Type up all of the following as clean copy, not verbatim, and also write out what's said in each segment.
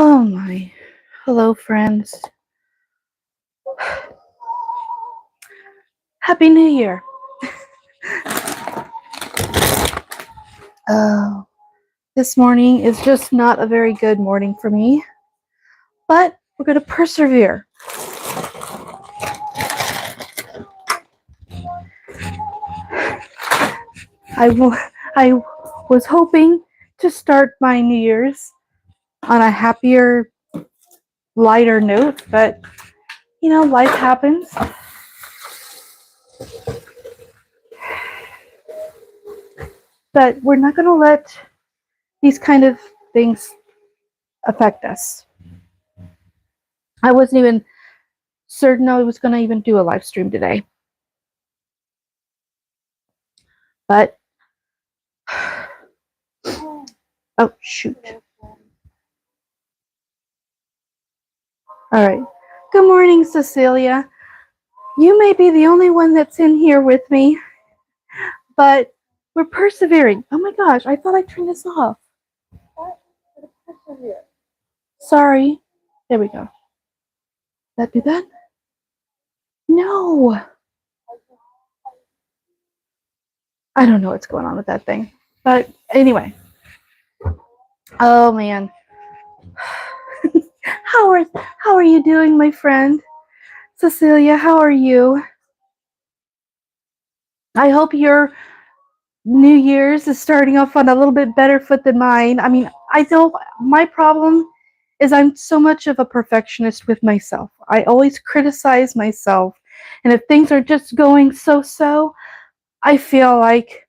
Oh my. Hello, friends. Happy New Year. Oh, this morning is just not a very good morning for me, but we're going to persevere. I was hoping to start my New Year's on a happier, lighter note, but life happens. But we're not going to let these kind of things affect us. I wasn't even certain I was going to even do a live stream today. But, oh, shoot. All right. Good morning, Cecilia. You may be the only one that's in here with me, but we're persevering. Oh my gosh, I thought I turned this off. Sorry. There we go. Did that do that? No. I don't know what's going on with that thing. But anyway. Oh man. How are you doing, my friend? Cecilia, how are you? I hope your New Year's is starting off on a little bit better foot than mine. I mean, I know my problem is I'm so much of a perfectionist with myself. I always criticize myself. And if things are just going so, I feel like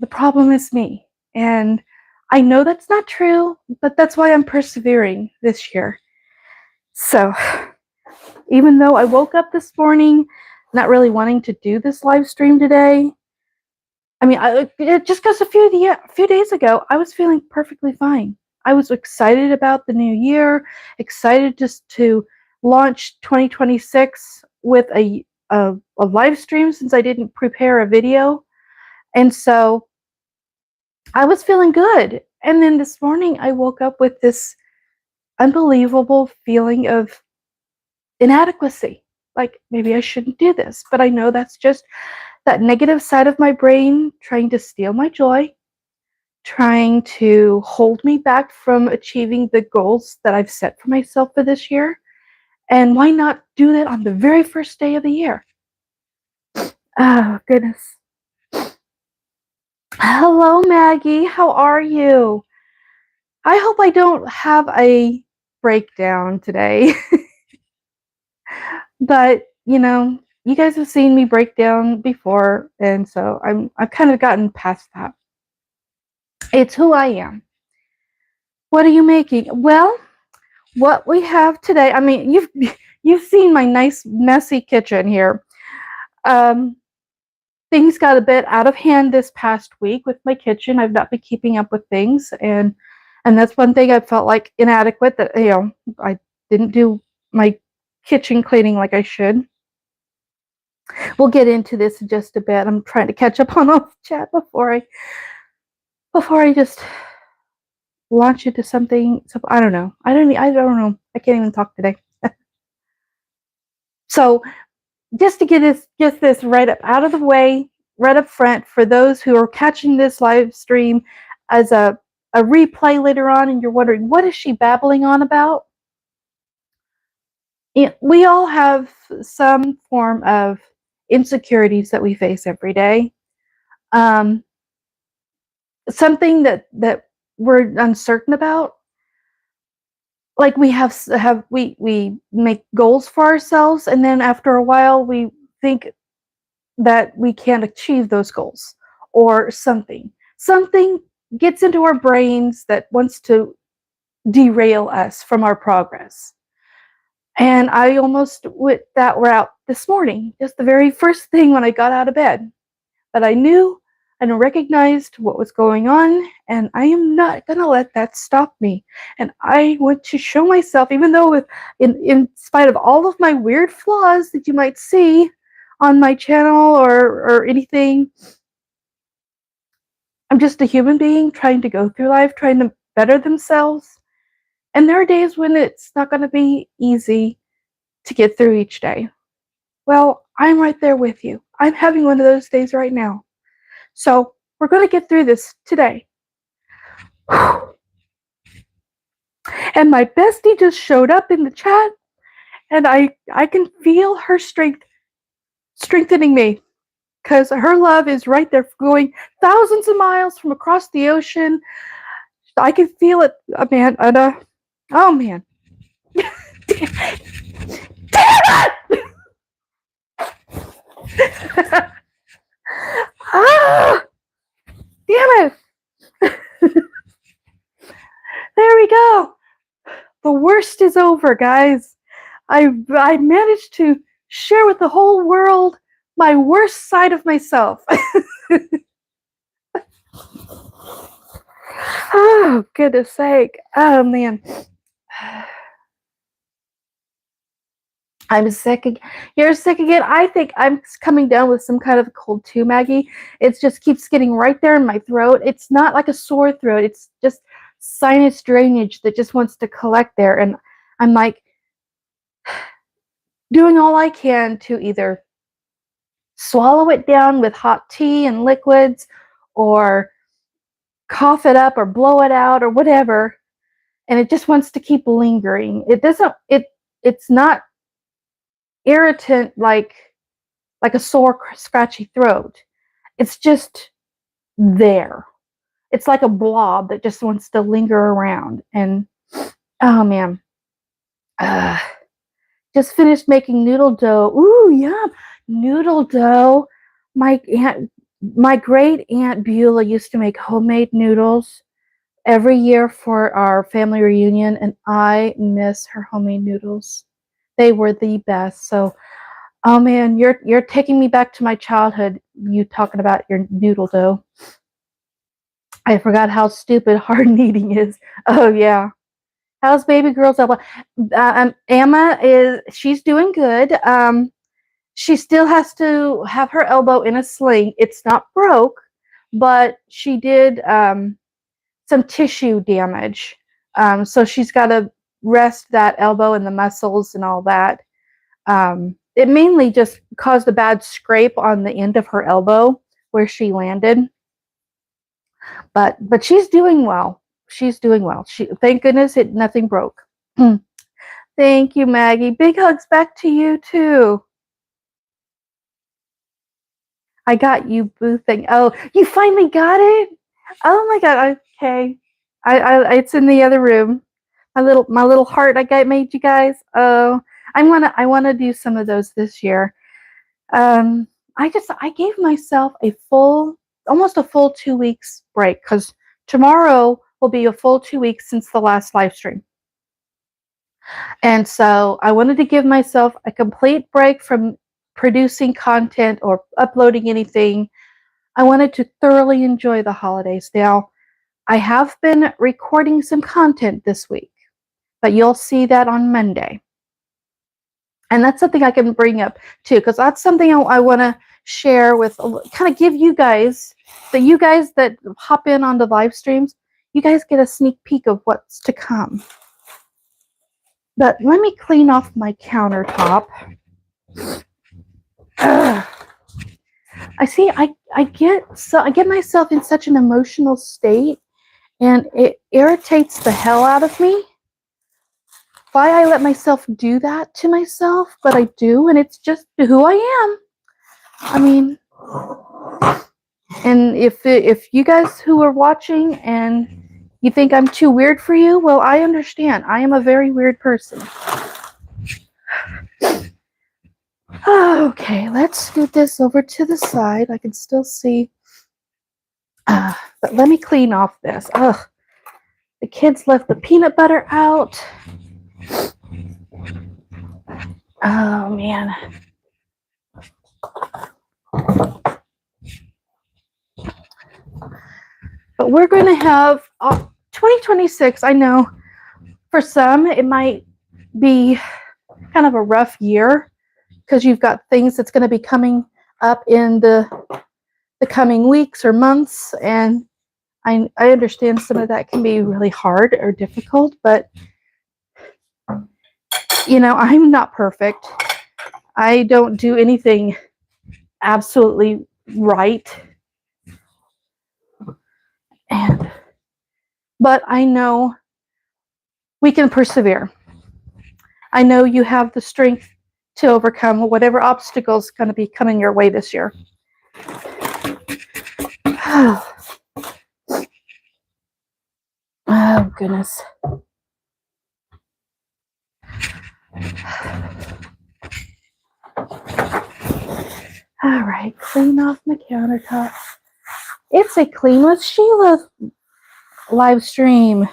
the problem is me. And I know that's not true, but that's why I'm persevering this year. So, even though I woke up this morning not really wanting to do this live stream today, I mean, just because a few days ago, I was feeling perfectly fine. I was excited about the new year, excited just to launch 2026 with a live stream since I didn't prepare a video. And so I was feeling good. And then this morning, I woke up with this unbelievable feeling of inadequacy. Like, maybe I shouldn't do this. But I know that's just that negative side of my brain trying to steal my joy, trying to hold me back from achieving the goals that I've set for myself for this year. And why not do that on the very first day of the year? Oh, goodness. Hello, Maggie. How are you? I hope I don't have a breakdown today. But, you guys have seen me break down before, and so I've kind of gotten past that. It's who I am. What are you making? Well, what we have today, I mean, you've seen my nice messy kitchen here. Things got a bit out of hand this past week with my kitchen. I've not been keeping up with things, and that's one thing I felt like inadequate, that I didn't do my kitchen cleaning like I should. We'll get into this in just a bit. I'm trying to catch up on all the chat before I just launch into something. So I don't know. I don't know. I can't even talk today. So just to get this right up out of the way, right up front, for those who are catching this live stream as a replay later on, and you're wondering, what is she babbling on about? We all have some form of insecurities that we face every day. Something that we're uncertain about. Like, we make goals for ourselves, and then after a while we think that we can't achieve those goals, or something gets into our brains that wants to derail us from our progress. And I almost went that route this morning, just the very first thing when I got out of bed. But I knew and recognized what was going on, and I am not going to let that stop me. And I want to show myself, even though in spite of all of my weird flaws that you might see on my channel or anything, I'm just a human being trying to go through life, trying to better themselves. And there are days when it's not going to be easy to get through each day. Well, I'm right there with you. I'm having one of those days right now. So we're going to get through this today. And my bestie just showed up in the chat, and I can feel her strengthening me, because her love is right there, going thousands of miles from across the ocean. I can feel it, man. And, oh man, damn it! Ah, damn it! There we go. The worst is over, guys. I managed to share with the whole world my worst side of myself. Oh, goodness sake. Oh, man. I'm sick. You're sick again. I think I'm coming down with some kind of cold too, Maggie. It just keeps getting right there in my throat. It's not like a sore throat. It's just sinus drainage that just wants to collect there. And I'm like doing all I can to either swallow it down with hot tea and liquids, or cough it up, or blow it out, or whatever. And it just wants to keep lingering. It's not irritant like a sore, scratchy throat. It's just there. It's like a blob that just wants to linger around. And oh man, uh, just finished making noodle dough. Ooh, yum, noodle dough. My great aunt Beulah used to make homemade noodles every year for our family reunion, and I miss her homemade noodles. They were the best. So, oh man, you're taking me back to my childhood. You talking about your noodle dough. I forgot how stupid hard kneading is. Oh yeah. How's baby girl's elbow? She's doing good. She still has to have her elbow in a sling. It's not broke, but she did some tissue damage. So she's got to rest that elbow and the muscles and all that. It mainly just caused a bad scrape on the end of her elbow where she landed. But she's doing well. She's doing well. Thank goodness nothing broke. Thank you, Maggie. Big hugs back to you too. I got you, boo thing. Oh, you finally got it? Oh my god. Okay. It's in the other room. My little heart made you guys. Oh, I wanna do some of those this year. I gave myself almost a full 2 weeks break, because tomorrow will be a full 2 weeks since the last live stream. And so I wanted to give myself a complete break from producing content or uploading anything. I wanted to thoroughly enjoy the holidays. Now, I have been recording some content this week, but you'll see that on Monday. And that's something I can bring up too, because that's something I want to share with, kind of give you guys that hop in on the live streams, you guys get a sneak peek of what's to come. But let me clean off my countertop. Ugh. I get myself in such an emotional state, and it irritates the hell out of me why I let myself do that to myself, but I do, and it's just who I am. I mean, and if you guys who are watching and you think I'm too weird for you, well, I understand. I am a very weird person. Okay, let's scoot this over to the side. I can still see. But let me clean off this. Ugh, the kids left the peanut butter out. Oh man. But we're going to have 2026. I know for some it might be kind of a rough year, because you've got things that's going to be coming up in the coming weeks or months, and I understand some of that can be really hard or difficult, but You know, I'm not perfect. I don't do anything absolutely right. But I know we can persevere. I know you have the strength to overcome whatever obstacles going to be coming your way this year. Oh, goodness. All right, clean off my countertop. It's a Clean with Sheila live stream.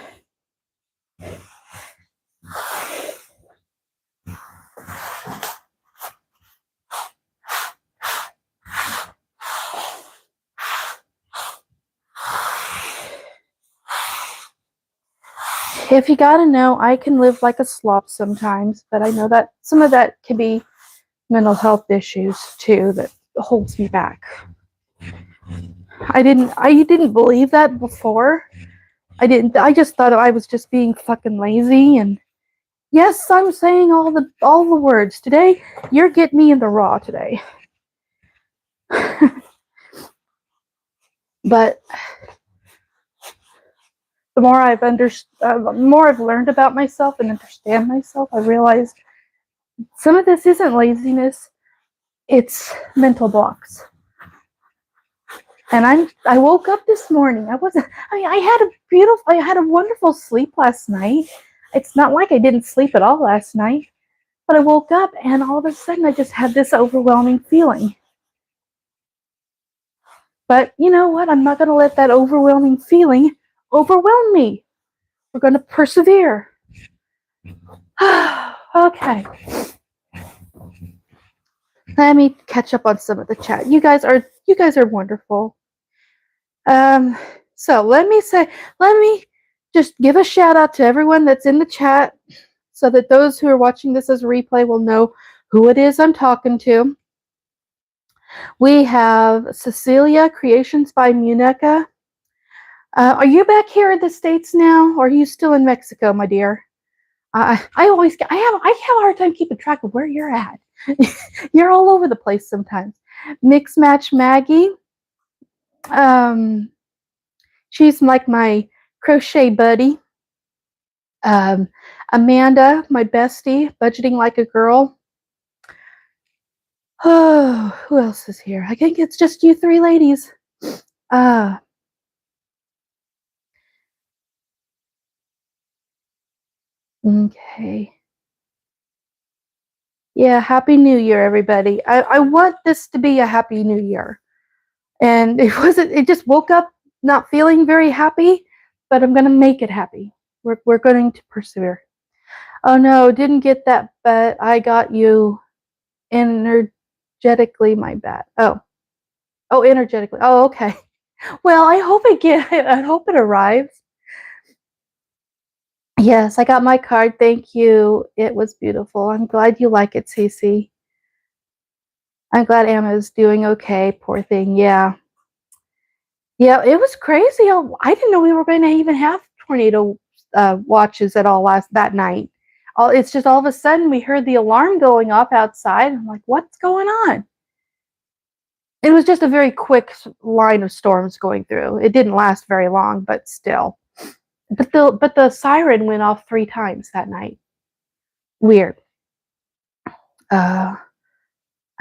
If you gotta know, I can live like a slob sometimes, but I know that some of that can be mental health issues too that holds me back. I didn't believe that before. I just thought I was just being fucking lazy, and yes, I'm saying all the words today. You're getting me in the raw today. But the more more I've learned about myself and understand myself, I realize some of this isn't laziness; it's mental blocks. And I woke up this morning. I had a wonderful sleep last night. It's not like I didn't sleep at all last night, but I woke up and all of a sudden I just had this overwhelming feeling. But you know what? I'm not going to let that overwhelming feeling overwhelm me. We're going to persevere. Okay. Let me catch up on some of the chat. You guys are wonderful. So let me just give a shout out to everyone that's in the chat so that those who are watching this as a replay will know who it is I'm talking to. We have Cecilia, Creationsbymuneca. Are you back here in the States now, or are you still in Mexico, my dear? I have a hard time keeping track of where you're at. You're all over the place sometimes. Mix Match Maggie. She's like my crochet buddy. Amanda, my bestie, budgeting like a girl. Oh, who else is here? I think it's just you three ladies. Okay. Yeah, Happy New Year, everybody. I want this to be a Happy New Year. And it just woke up not feeling very happy, but I'm going to make it happy. We're going to persevere. Oh no, didn't get that, but I got you energetically, my bad. Oh, energetically. Oh, okay. Well, I hope it arrives. Yes, I got my card. Thank you. It was beautiful. I'm glad you like it, Cece. I'm glad Emma's doing okay. Poor thing. Yeah. Yeah, it was crazy. I didn't know we were going to even have tornado watches at all that night. It's just all of a sudden we heard the alarm going off outside. I'm like, what's going on? It was just a very quick line of storms going through. It didn't last very long, but still. But the siren went off 3 times that night. Weird. I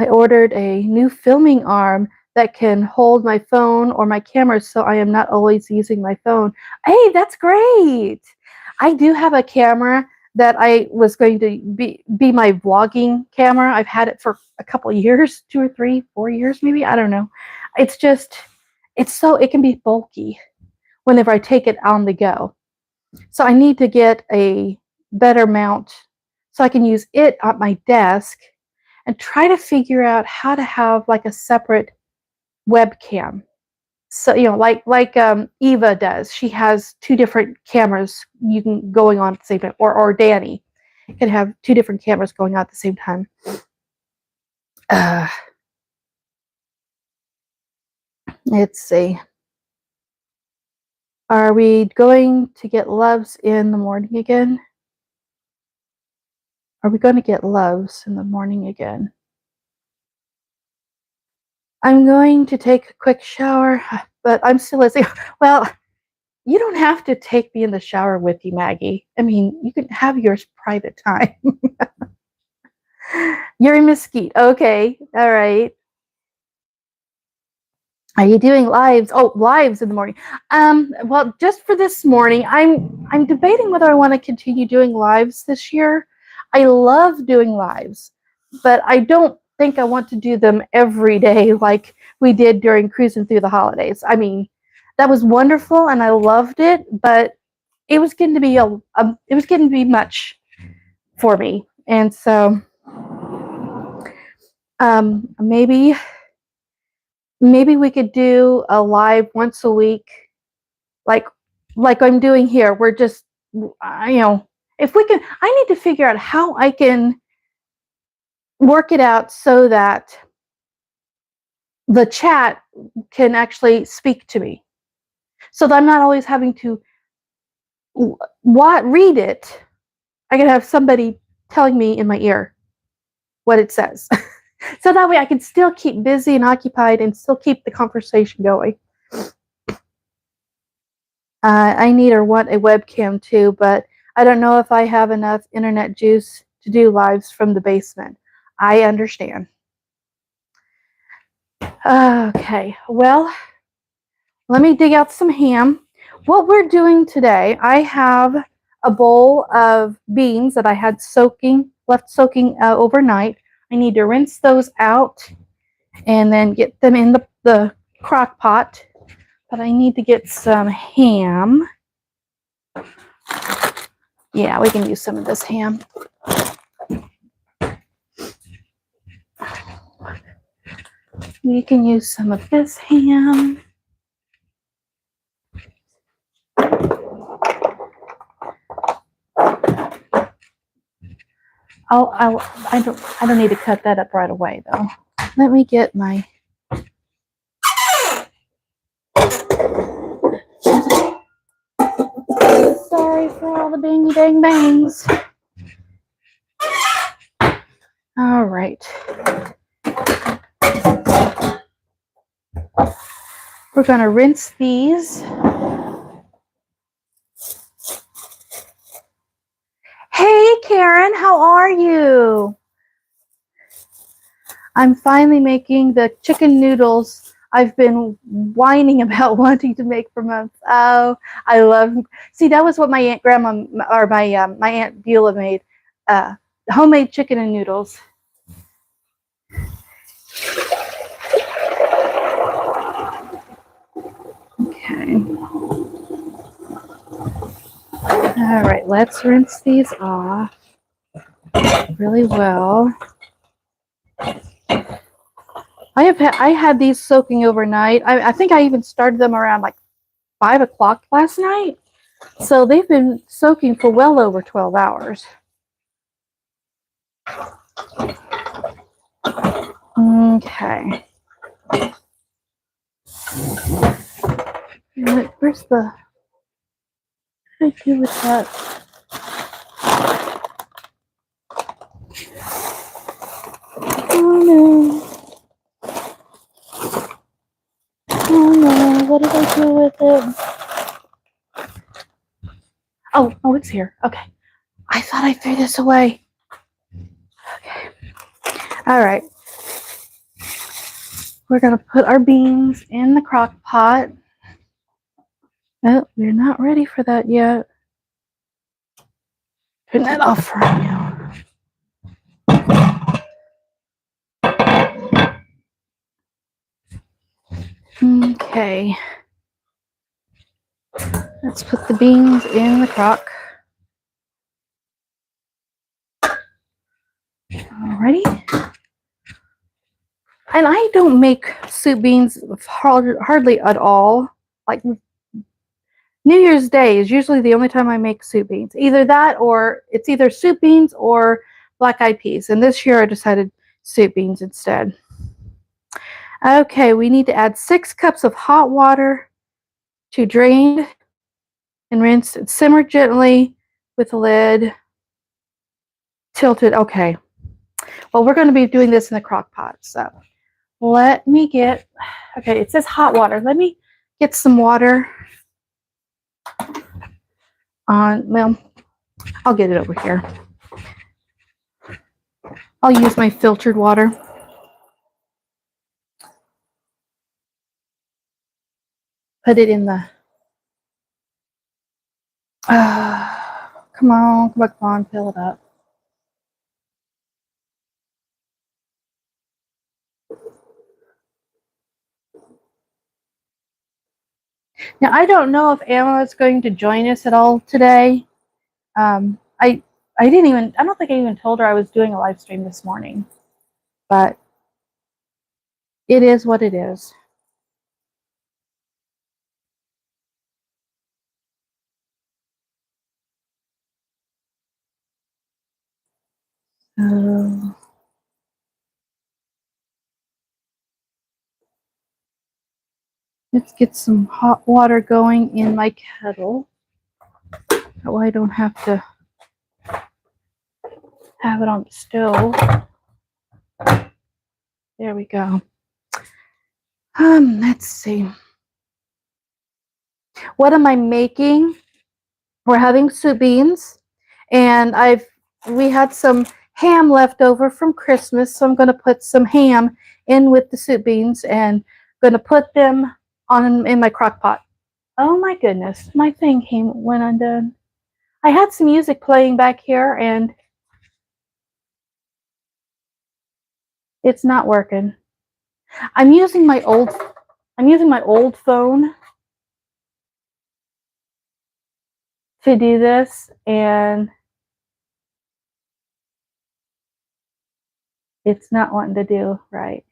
ordered a new filming arm that can hold my phone or my camera, so I am not always using my phone. Hey, that's great. I do have a camera that I was going to be my vlogging camera. I've had it for a couple of years, 2 or 3, 4 years maybe. I don't know. It's just, it can be bulky whenever I take it on the go. So I need to get a better mount so I can use it at my desk and try to figure out how to have like a separate webcam. So like Eva does. She has 2 different cameras you can going on at the same time, or Danny can have 2 different cameras going on at the same time. Let's see. Are we going to get loves in the morning again? Are we going to get loves in the morning again? I'm going to take a quick shower, but I'm still listening. Well, you don't have to take me in the shower with you, Maggie. I mean, you can have yours private time. You're in Mesquite. Okay. All right. Are you doing lives? Oh, lives in the morning. Well, just for this morning, I'm debating whether I want to continue doing lives this year. I love doing lives, but I don't think I want to do them every day like we did during cruising through the holidays. I mean, that was wonderful and I loved it, but it was getting to be it was getting to be much for me. And so maybe we could do a live once a week, like I'm doing here. We're just, if we can, I need to figure out how I can work it out so that the chat can actually speak to me, so that I'm not always having to read it. I can have somebody telling me in my ear what it says. So that way I can still keep busy and occupied and still keep the conversation going. I need or want a webcam too, but I don't know if I have enough internet juice to do lives from the basement. I understand. Okay, well, let me dig out some ham. What we're doing today, I have a bowl of beans that I had left soaking overnight. I need to rinse those out and then get them in the crock pot. But I need to get some ham. Yeah, we can use some of this ham. We can use some of this ham. I don't need to cut that up right away though. Let me get my. Sorry for all the bangy bang bangs. All right. We're going to rinse these. Hey, Karen, how are you? I'm finally making the chicken noodles I've been whining about wanting to make for months. Oh, I love. See, that was what my aunt grandma or my aunt Beulah made. Homemade chicken and noodles. Okay. All right, let's rinse these off really well. I had these soaking overnight. I think I even started them around like 5 o'clock last night. So they've been soaking for well over 12 hours. Okay. Where's the... What did I do with that? Oh no. Oh no, what did I do with it? Oh, it's here. Okay. I thought I threw this away. Okay. All right. We're going to put our beans in the crock pot. Oh, we're not ready for that yet. Turn that off for right now. Okay. Let's put the beans in the crock. Alrighty. And I don't make soup beans hardly at all. Like New Year's Day is usually the only time I make soup beans. Either that or it's either soup beans or black-eyed peas. And this year I decided soup beans instead. Okay, we need to add 6 cups of hot water to drain and rinse and simmer gently with a lid tilted. Okay. Well, we're going to be doing this in the crock pot. So let me get, okay, it says hot water. Let me get some water on, well, I'll get it over here. I'll use my filtered water. Put it in the, come on, fill it up. Now, I don't know if Emma is going to join us at all today. I don't think I even told her I was doing a live stream this morning, but it is what it is. Let's get some hot water going in my kettle. That way I don't have to have it on the stove. There we go. Let's see. What am I making? We're having soup beans, and we had some ham left over from Christmas, so I'm going to put some ham in with the soup beans and going to put them in my crock pot. Oh my goodness, my thing went undone. I had some music playing back here and it's not working. I'm using my old phone to do this, and it's not wanting to do right.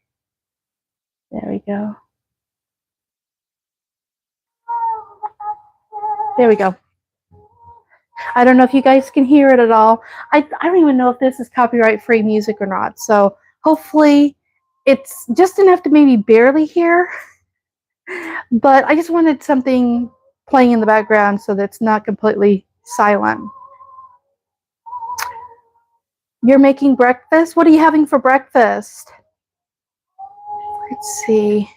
There we go. There we go. I don't know if you guys can hear it at all. I don't even know if this is copyright free music or not. So hopefully it's just enough to maybe barely hear. But I just wanted something playing in the background so that it's not completely silent. You're making breakfast? What are you having for breakfast? Let's see.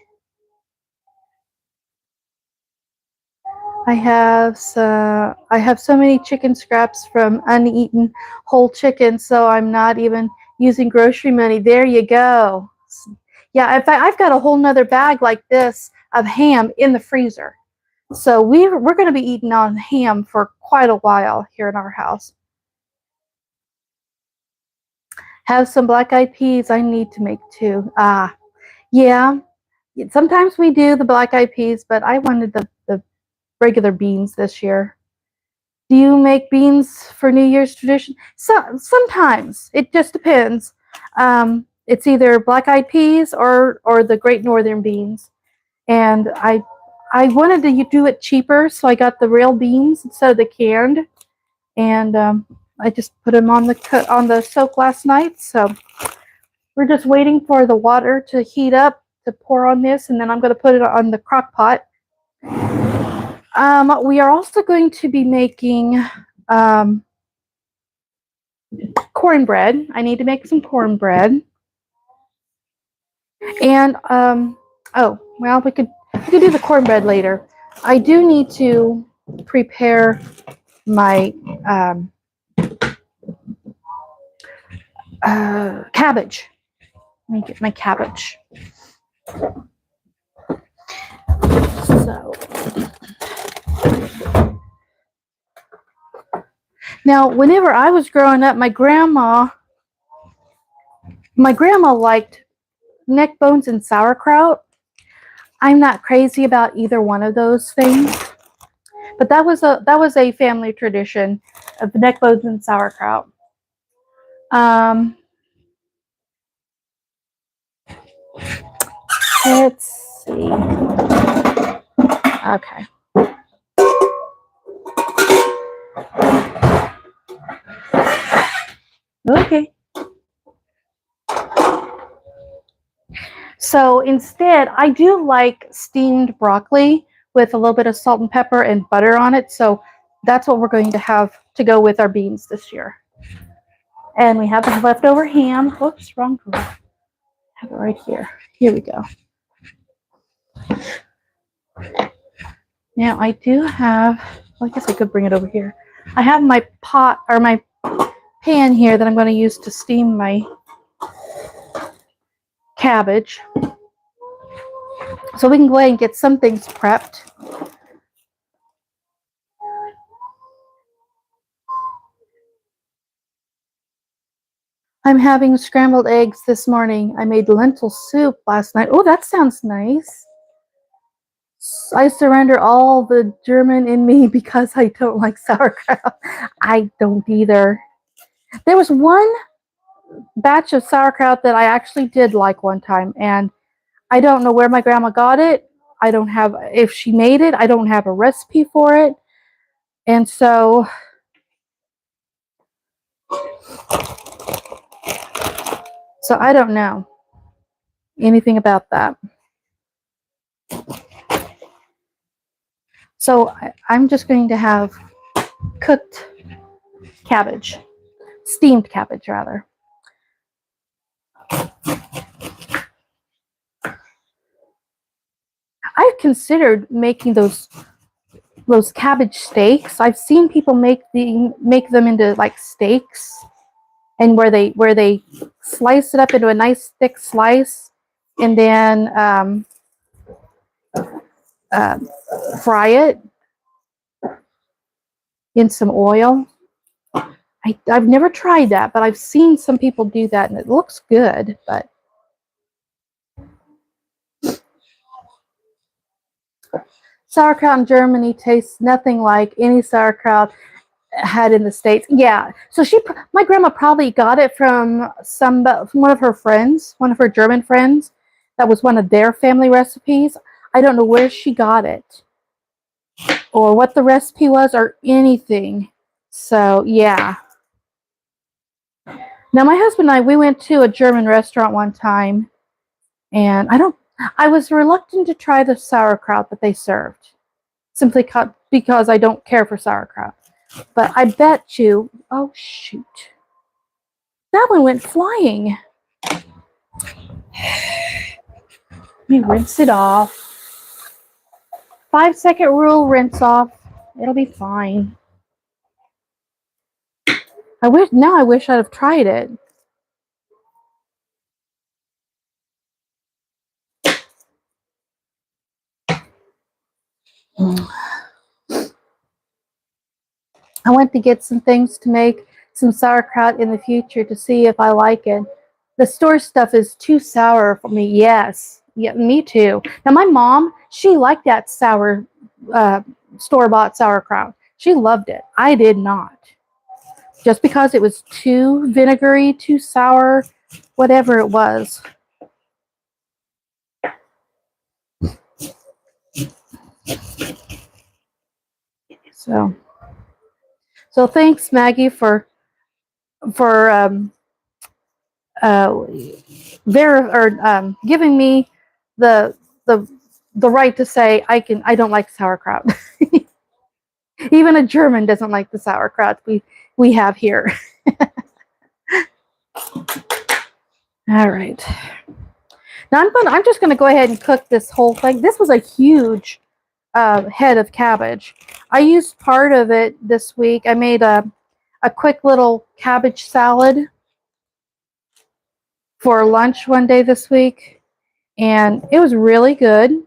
I have so many chicken scraps from uneaten whole chicken, so I'm not even using grocery money. There you go. Yeah, in fact, I've got a whole nother bag like this of ham in the freezer. So we're going to be eating on ham for quite a while here in our house. Have some black-eyed peas. I need to make too. Yeah. Sometimes we do the black-eyed peas, but I wanted the regular beans this year. Do you make beans for New Year's tradition? Sometimes. It just depends. It's either black-eyed peas or the Great Northern beans. And I wanted to do it cheaper, so I got the real beans instead of the canned. And I just put them on the soak last night. So we're just waiting for the water to heat up to pour on this, and then I'm going to put it on the crock pot. We are also going to be making cornbread. I need to make some cornbread. And oh, well, we could do the cornbread later. I do need to prepare my cabbage. Let me get my cabbage. So now, whenever I was growing up, my grandma liked neck bones and sauerkraut. I'm not crazy about either one of those things, but that was a family tradition of neck bones and sauerkraut. Let's see. Okay. Okay. So instead, I do like steamed broccoli with a little bit of salt and pepper and butter on it. So that's what we're going to have to go with our beans this year. And we have some leftover ham. Whoops, wrong drawer. Have it right here. Here we go. Now I do have, well, I guess I could bring it over here. I have my pot or my pan here that I'm going to use to steam my cabbage. So we can go ahead and get some things prepped. I'm having scrambled eggs this morning. I made lentil soup last night. Oh, that sounds nice. I surrender all the German in me because I don't like sauerkraut. I don't either. There was one batch of sauerkraut that I actually did like one time, and I don't know where my grandma got it. I don't have, if she made it, I don't have a recipe for it. And so I don't know anything about that. So I'm just going to have cooked cabbage, steamed cabbage rather. I've considered making those cabbage steaks. I've seen people make them into like steaks, and where they slice it up into a nice thick slice, and then fry it in some oil. I've never tried that, but I've seen some people do that, and it looks good. But sauerkraut in Germany tastes nothing like any sauerkraut had in the States. Yeah, so my grandma probably got it from one of her friends, one of her German friends. That was one of their family recipes. I don't know where she got it, or what the recipe was, or anything. So yeah. Now my husband and I, we went to a German restaurant one time, and I was reluctant to try the sauerkraut that they served, simply because I don't care for sauerkraut. But I bet you, oh shoot, that one went flying. Let me rinse it off. 5-second rule, rinse off. It'll be fine. I wish I'd have tried it. I went to get some things to make some sauerkraut in the future to see if I like it. The store stuff is too sour for me. Yes. Yeah, me too. Now my mom, she liked that sour store-bought sauerkraut. She loved it. I did not. Just because it was too vinegary, too sour, whatever it was. So thanks, Maggie, for giving me the right to say I don't like sauerkraut. Even a German doesn't like the sauerkraut we have here. All right. Now I'm just going to go ahead and cook this whole thing. This was a huge head of cabbage. I used part of it this week. I made a quick little cabbage salad for lunch one day this week, and it was really good.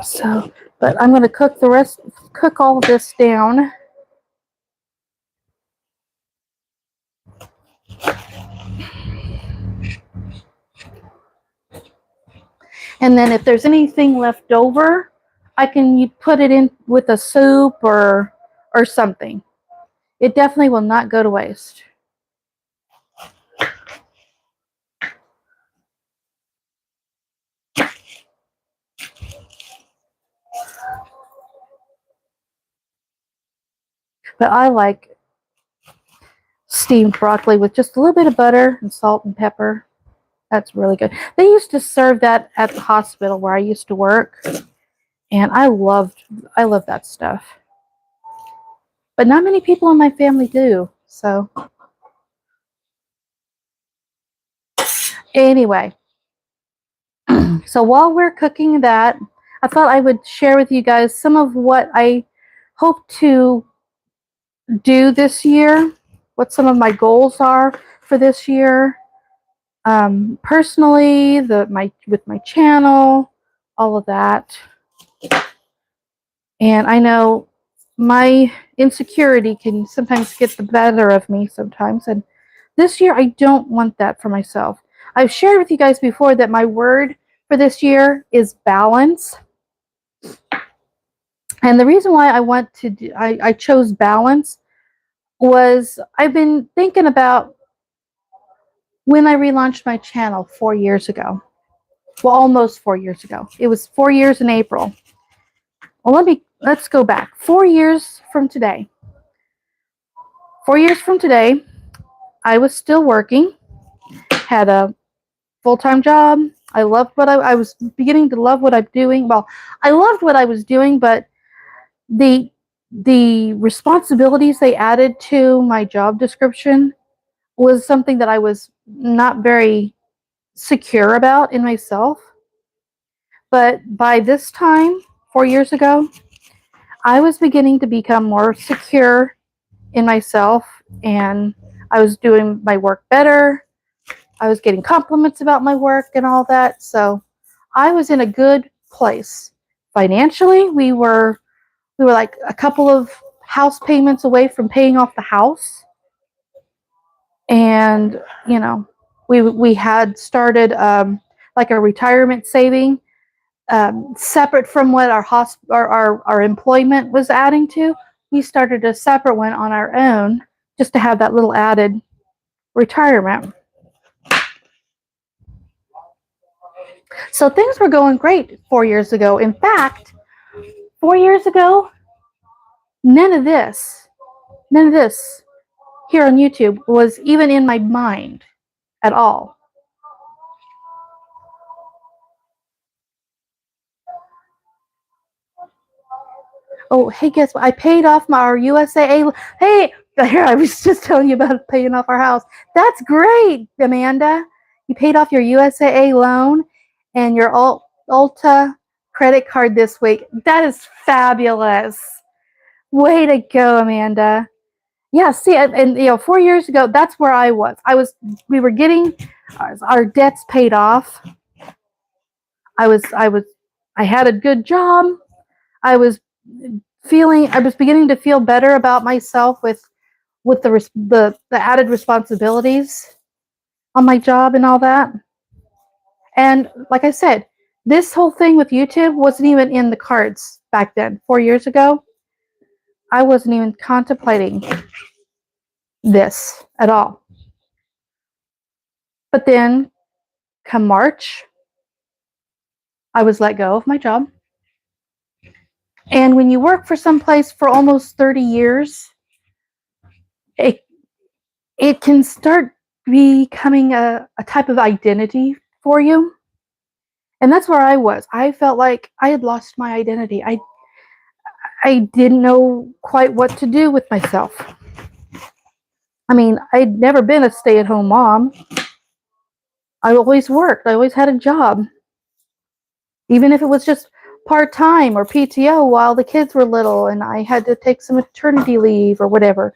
So, but I'm going to cook all of this down. And then if there's anything left over, I can put it in with a soup or something. It definitely will not go to waste. But I like steamed broccoli with just a little bit of butter and salt and pepper. That's really good. They used to serve that at the hospital where I used to work, and I loved I love that stuff. But not many people in my family do. So anyway, so while we're cooking that, I thought I would share with you guys some of what I hope to do this year, what some of my goals are for this year. Personally, with my channel, all of that. And I know my insecurity can sometimes get the better of me sometimes. And this year, I don't want that for myself. I've shared with you guys before that my word for this year is balance. And the reason why I chose balance was I've been thinking about when I relaunched my channel 4 years ago. Well, almost 4 years ago. It was 4 years in April. Well, let's go back. 4 years from today. 4 years from today, I was still working, had a full-time job. I loved what I was beginning to love what I'm doing. Well, I loved what I was doing, but the responsibilities they added to my job description was something that I was not very secure about in myself. But by this time, 4 years ago, I was beginning to become more secure in myself, and I was doing my work better. I was getting compliments about my work and all that. So I was in a good place. Financially, we were like a couple of house payments away from paying off the house. And, you know, we had started like a retirement saving, separate from what our employment was adding to. We started a separate one on our own just to have that little added retirement. So things were going great 4 years ago. In fact, 4 years ago, none of this here on YouTube was even in my mind at all. Oh, hey, guess what? I paid off our USAA. Hey, here, I was just telling you about paying off our house. That's great, Amanda. You paid off your USAA loan and your Ulta credit card this week. That is fabulous. Way to go, Amanda. Yeah, see, and 4 years ago, that's where I was. We were getting our debts paid off. I had a good job. I was beginning to feel better about myself with the added responsibilities on my job and all that. And like I said, this whole thing with YouTube wasn't even in the cards back then. 4 years ago, I wasn't even contemplating this at all. But then, come March, I was let go of my job. And when you work for some place for almost 30 years, it can start becoming a type of identity for you. And that's where I was. I felt like I had lost my identity. I didn't know quite what to do with myself. I mean, I'd never been a stay-at-home mom. I always worked. I always had a job. Even if it was just part-time or PTO while the kids were little and I had to take some maternity leave or whatever,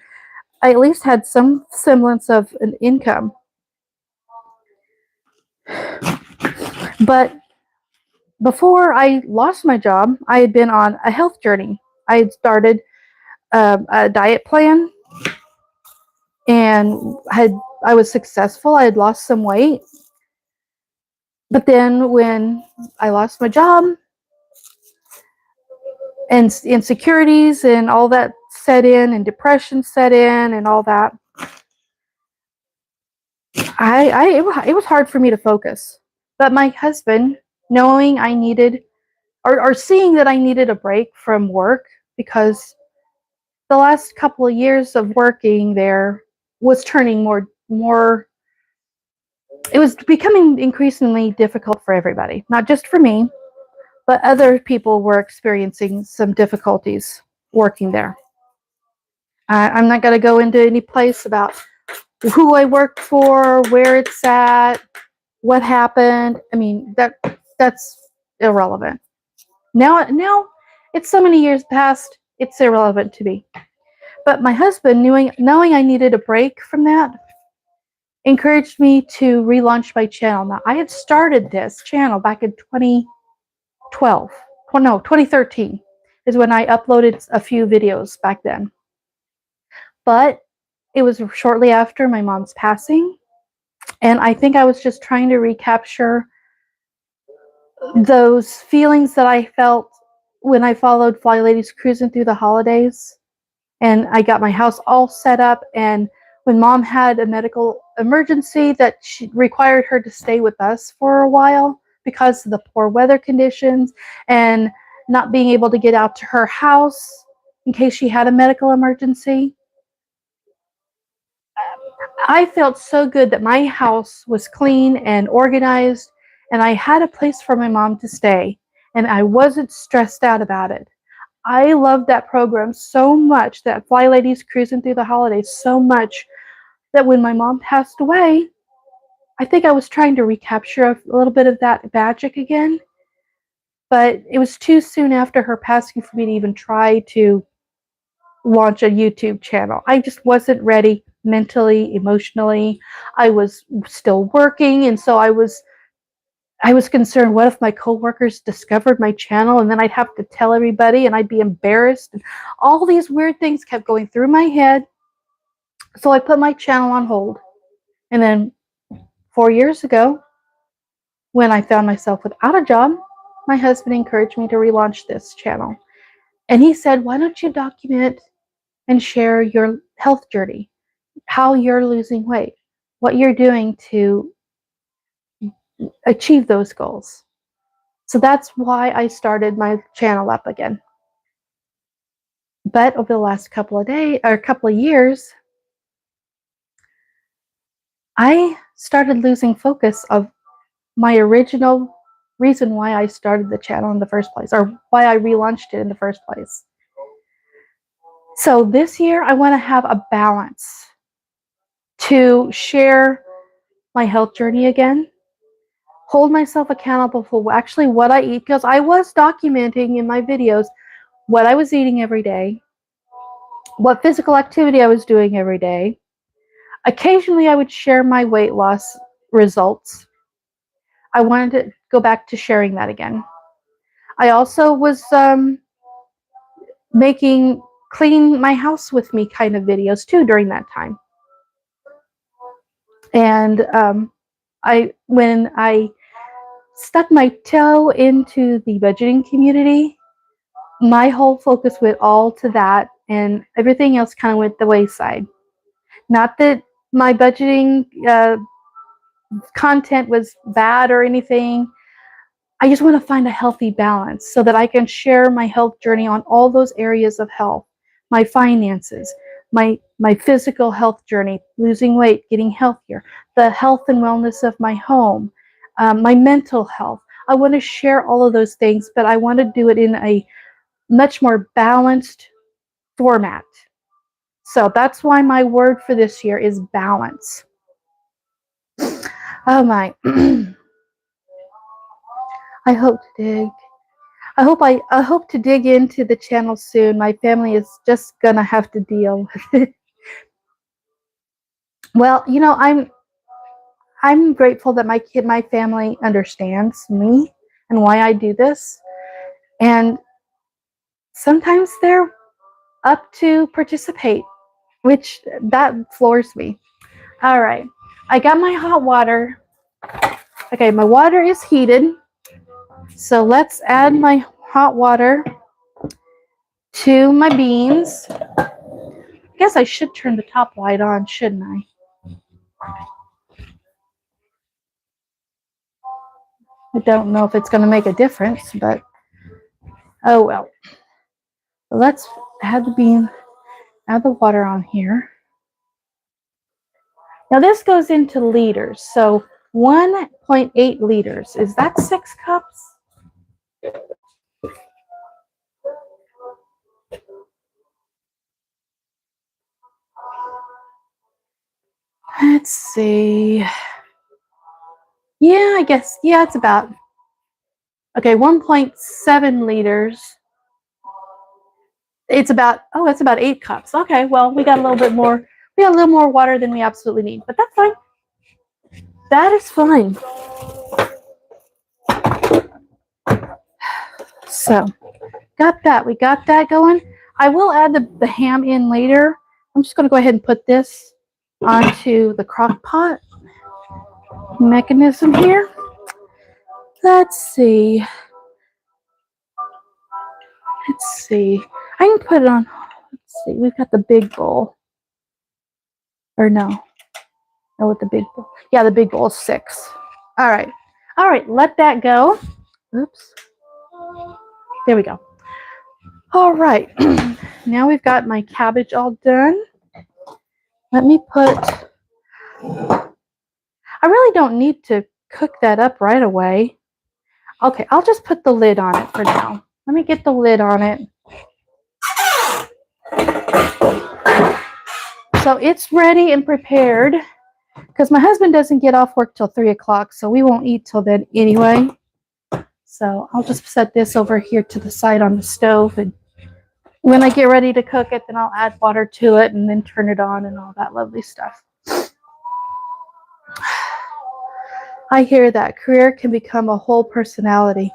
I at least had some semblance of an income. But before I lost my job, I had been on a health journey. I had started a diet plan, and I was successful. I had lost some weight. But then when I lost my job and insecurities and all that set in and depression set in and all that, it was hard for me to focus. But my husband, knowing I needed or seeing that I needed a break from work, because the last couple of years of working there was turning more it was becoming increasingly difficult for everybody, not just for me, but other people were experiencing some difficulties working there. I'm not going to go into any place about who I worked for, where it's at, what happened. I mean, that's irrelevant. Now it's so many years past, it's irrelevant to me. But my husband, knowing I needed a break from that, encouraged me to relaunch my channel. Now, I had started this channel back in 2012. No, 2013 is when I uploaded a few videos back then. But it was shortly after my mom's passing, and I think I was just trying to recapture those feelings that I felt when I followed Fly Ladies cruising through the holidays. And I got my house all set up, and when mom had a medical emergency that required her to stay with us for a while because of the poor weather conditions and not being able to get out to her house in case she had a medical emergency, I felt so good that my house was clean and organized, and I had a place for my mom to stay, and I wasn't stressed out about it. I loved that program so much, that Fly Ladies cruising through the holidays so much, that when my mom passed away, I think I was trying to recapture a little bit of that magic again. But it was too soon after her passing for me to even try to launch a YouTube channel. I just wasn't ready mentally, emotionally. I was still working, and so I was concerned, what if my coworkers discovered my channel and then I'd have to tell everybody and I'd be embarrassed? And all these weird things kept going through my head. So I put my channel on hold. And then 4 years ago, when I found myself without a job, my husband encouraged me to relaunch this channel. And he said, why don't you document and share your health journey, how you're losing weight, what you're doing to achieve those goals. So that's why I started my channel up again. But over the last couple of years, I started losing focus of my original reason why I started the channel in the first place, or why I relaunched it in the first place. So this year, I want to have a balance to share my health journey again, hold myself accountable for actually what I eat, because I was documenting in my videos what I was eating every day, what physical activity I was doing every day. Occasionally, I would share my weight loss results. I wanted to go back to sharing that again. I also was making clean my house with me kind of videos too during that time. And when I stuck my toe into the budgeting community, my whole focus went all to that, and everything else kind of went the wayside. Not that my budgeting content was bad or anything. I just want to find a healthy balance so that I can share my health journey on all those areas of health, my finances, my physical health journey, losing weight, getting healthier, the health and wellness of my home, my mental health. I want to share all of those things, but I want to do it in a much more balanced format. So that's why my word for this year is balance. Oh my. I hope to dig. I hope to dig into the channel soon. My family is just gonna have to deal with it. Well, I'm grateful that my family understands me and why I do this. And sometimes they're up to participate, which that floors me. All right. I got my hot water. Okay, my water is heated. So let's add my hot water to my beans. I guess I should turn the top light on, shouldn't I? I don't know if it's going to make a difference, but oh well. Let's add the water on here. Now this goes into liters. So 1.8 liters. Is that 6 cups? Let's see. Yeah, I guess. Yeah, it's about, okay, 1.7 liters. It's about, oh, it's about 8 cups. Okay, well, we got a little bit more. We got a little more water than we absolutely need, but that's fine. That is fine. So, got that. We got that going. I will add the ham in later. I'm just going to go ahead and put this onto the crock pot mechanism here. Let's see. Let's see. I can put it on. Let's see. We've got the big bowl. Or no. No, with the big bowl. Yeah, the big bowl is 6. All right. All right. Let that go. Oops. There we go. All right. Now we've got my cabbage all done. Let me put. I really don't need to cook that up right away. Okay, I'll just put the lid on it for now. Let me get the lid on it. So it's ready and prepared because my husband doesn't get off work till 3 o'clock, so we won't eat till then anyway. So I'll just set this over here to the side on the stove, and when I get ready to cook it, then I'll add water to it and then turn it on and all that lovely stuff. I hear that career can become a whole personality.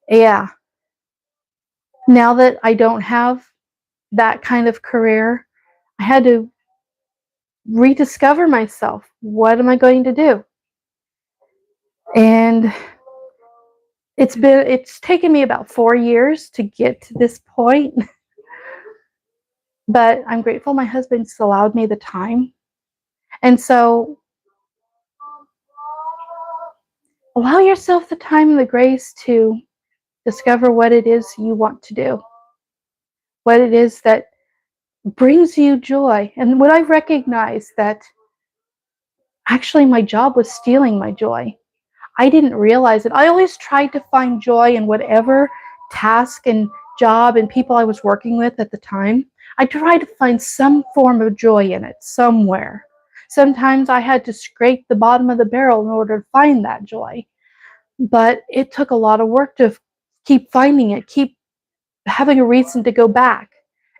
Yeah. Now that I don't have that kind of career, I had to rediscover myself. What am I going to do? And it's taken me about 4 years to get to this point. But I'm grateful my husband's allowed me the time. And so allow yourself the time and the grace to discover what it is you want to do, what it is that brings you joy. And when I recognized that actually my job was stealing my joy, I didn't realize it. I always tried to find joy in whatever task and job and people I was working with at the time. I tried to find some form of joy in it somewhere. Sometimes I had to scrape the bottom of the barrel in order to find that joy. But it took a lot of work to keep finding it, keep having a reason to go back.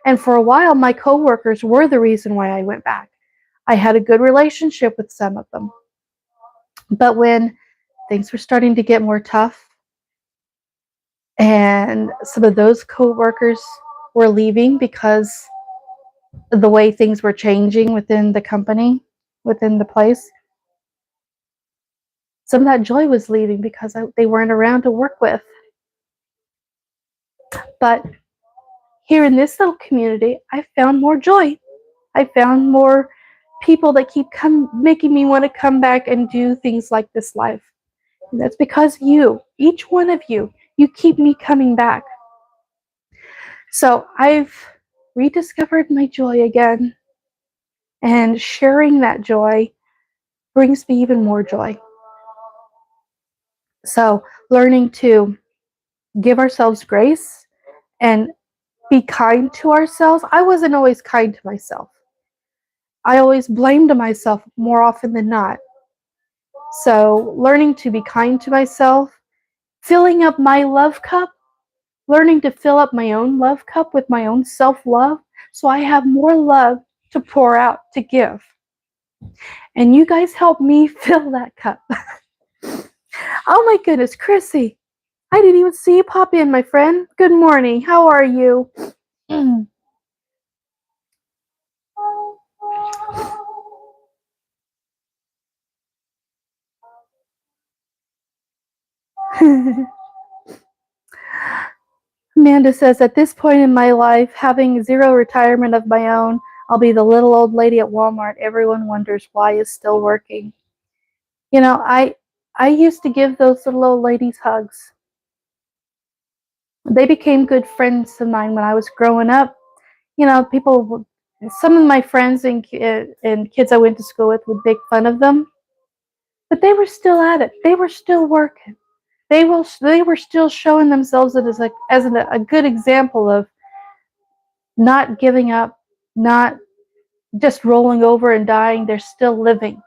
And for a while, my coworkers were the reason why I went back. I had a good relationship with some of them. But when things were starting to get more tough, and some of those coworkers were leaving because of the way things were changing within the company, within the place, some of that joy was leaving because they weren't around to work with. But here in this little community, I found more joy. I found more people that keep making me want to come back and do things like this life. And that's because you, each one of you keep me coming back. So I've rediscovered my joy again, and sharing that joy brings me even more joy. So learning to give ourselves grace and be kind to ourselves. I wasn't always kind to myself. I always blamed myself more often than not. So learning to be kind to myself, filling up my love cup, learning to fill up my own love cup with my own self-love so I have more love to pour out, to give. And you guys help me fill that cup. Oh my goodness, Chrissy, I didn't even see you pop in, my friend. Good morning. How are you? Amanda says, at this point in my life, having zero retirement of my own, I'll be the little old lady at Walmart. Everyone wonders why is still working. You know, I used to give those little old ladies hugs. They became good friends of mine when I was growing up. You know, some of my friends and kids I went to school with would make fun of them, but they were still at it. They were still working. They were still showing themselves as a good example of not giving up, not just rolling over and dying. They're still living.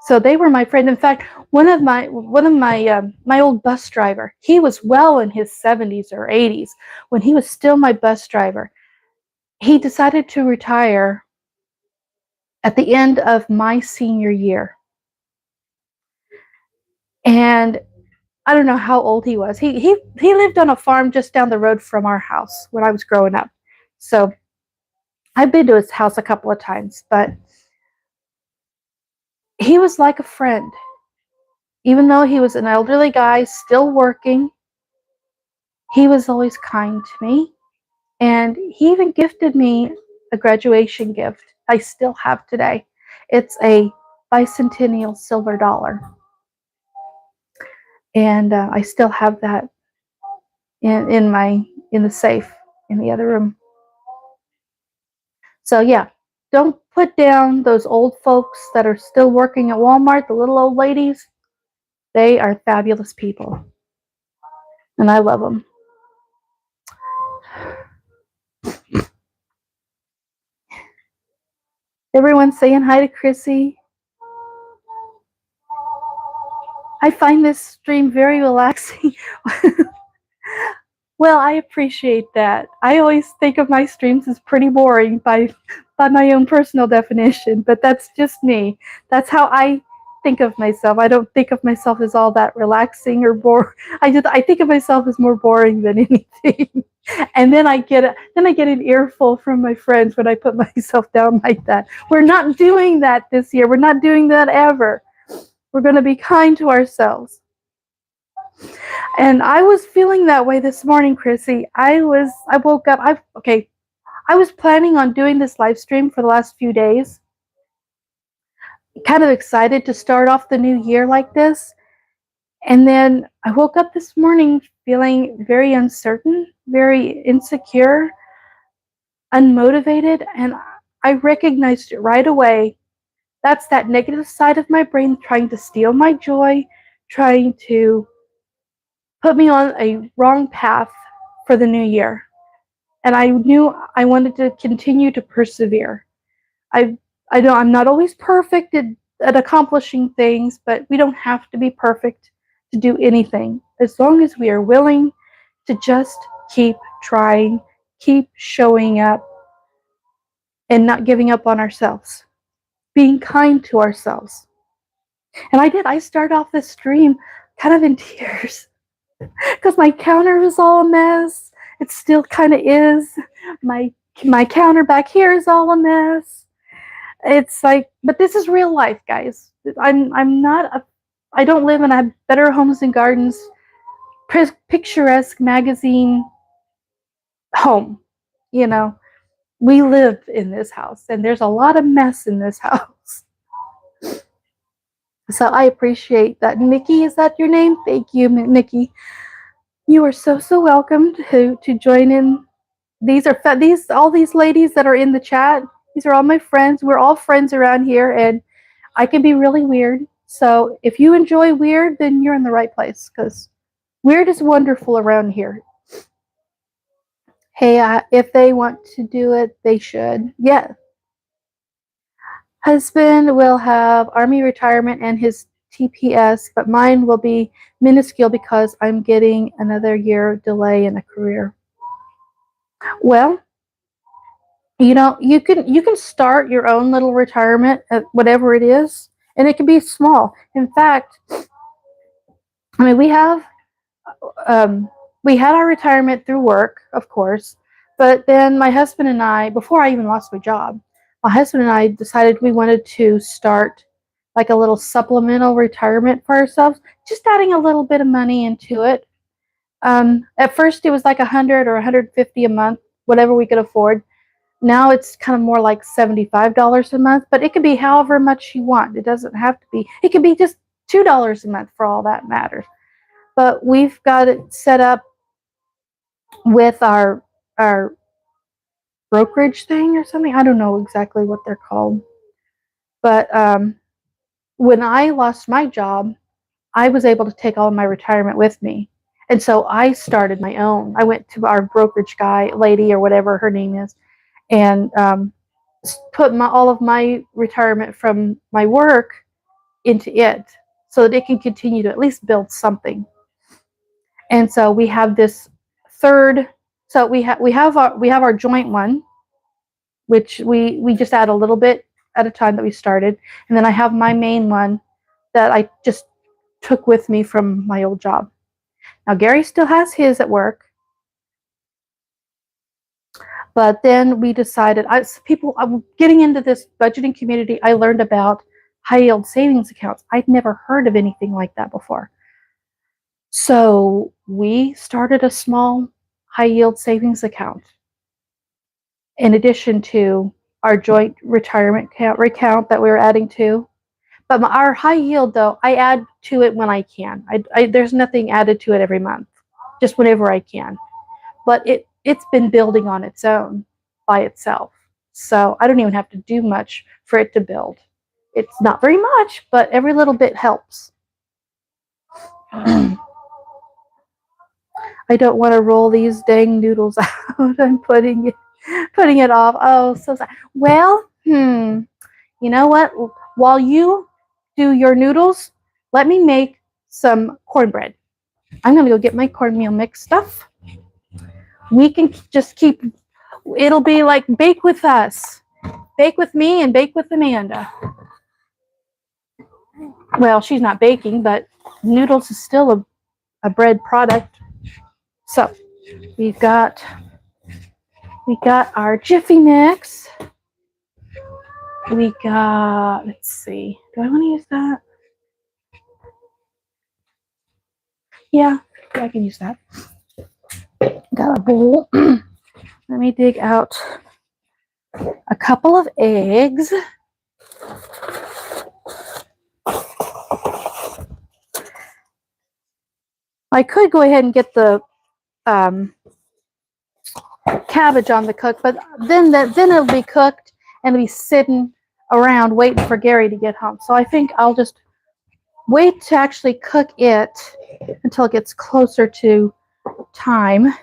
So they were my friend. In fact, my old bus driver, he was well in his 70s or 80s when he was still my bus driver. He decided to retire at the end of my senior year. And I don't know how old he was. He lived on a farm just down the road from our house when I was growing up. So I've been to his house a couple of times, but he was like a friend. Even though he was an elderly guy still working, he was always kind to me. And he even gifted me a graduation gift I still have today. It's a bicentennial silver dollar. And I still have that in the safe in the other room. So yeah, don't put down those old folks that are still working at Walmart, the little old ladies. They are fabulous people, and I love them. Everyone's saying hi to Chrissy. I find this stream very relaxing. Well, I appreciate that. I always think of my streams as pretty boring by my own personal definition, but that's just me. That's how I think of myself. I don't think of myself as all that relaxing or boring. I think of myself as more boring than anything. And then I get an earful from my friends when I put myself down like that. We're not doing that this year. We're not doing that ever. We're going to be kind to ourselves. And I was feeling that way this morning, Chrissy. I woke up. I was planning on doing this live stream for the last few days. Kind of excited to start off the new year like this. And then I woke up this morning feeling very uncertain, very insecure, unmotivated, and I recognized it right away. That's that negative side of my brain trying to steal my joy, trying to put me on a wrong path for the new year. And I knew I wanted to continue to persevere. I'm not always perfect at accomplishing things, but we don't have to be perfect to do anything. As long as we are willing to just keep trying, keep showing up, and not giving up on ourselves. Being kind to ourselves. And I did. I started off this stream kind of in tears because my counter was all a mess. It still kind of is. My counter back here is all a mess. It's like, but this is real life, guys. I don't live in a Better Homes and Gardens picturesque magazine home. You know, we live in this house, and there's a lot of mess in this house. So I appreciate that. Nikki, is that your name? Thank you, Nikki. You are so welcome to join in. These are all these ladies that are in the chat. These are all my friends. We're all friends around here, and I can be really weird. So if you enjoy weird, then you're in the right place because weird is wonderful around here. Hey, if they want to do it, they should. Yeah. Husband will have Army retirement and his TPS, but mine will be minuscule because I'm getting another year delay in a career. Well, you know, you can start your own little retirement at whatever it is, and it can be small. In fact, I mean, we had our retirement through work, of course, but then my husband and I, before I even lost my job, my husband and I decided we wanted to start like a little supplemental retirement for ourselves, just adding a little bit of money into it. At first, it was like 100 or 150 a month, whatever we could afford. Now it's kind of more like $75 a month, but it could be however much you want. It doesn't have to be. It could be just $2 a month for all that matters. But we've got it set up with our brokerage thing or something. I don't know exactly what they're called. But when I lost my job, I was able to take all of my retirement with me. And so I started my own. I went to our brokerage guy, lady, or whatever her name is, and put all of my retirement from my work into it so that it can continue to at least build something. And so we have this third. So we have our joint one, which we just add a little bit at a time that we started, and then I have my main one that I just took with me from my old job. Now Gary still has his at work, but then we decided, I'm getting into this budgeting community. I learned about high yield savings accounts. I'd never heard of anything like that before. So we started a small high yield savings account in addition to our joint retirement account that we were adding to. But our high yield, though, I add to it when I can. There's nothing added to it every month, just whenever I can. But it's been building on its own by itself. So I don't even have to do much for it to build. It's not very much, but every little bit helps. I don't want to roll these dang noodles out. I'm putting it off. Oh, so sad. Well, you know what? While you do your noodles, let me make some cornbread. I'm going to go get my cornmeal mix stuff. We can just keep, it'll be like bake with us. Bake with me and bake with Amanda. Well, she's not baking, but noodles is still a bread product. So we got our Jiffy mix. We got, let's see, do I want to use that? Yeah, I can use that. Got a bowl. Let me dig out a couple of eggs. I could go ahead and get the cabbage on the cook, but then it'll be cooked and it'll be sitting around waiting for Gary to get home. So I think I'll just wait to actually cook it until it gets closer to time.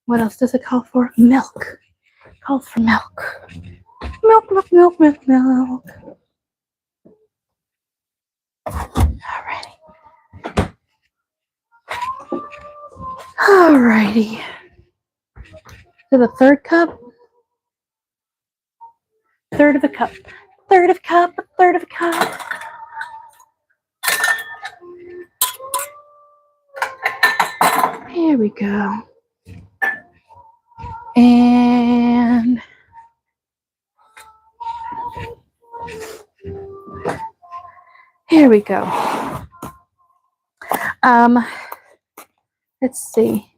What else does it call for? Milk. It calls for milk. Milk, milk, milk, milk, milk. Alrighty. To the third cup. Third of a cup. Third of a cup. A third of a cup. Here we go. And here we go. Let's see.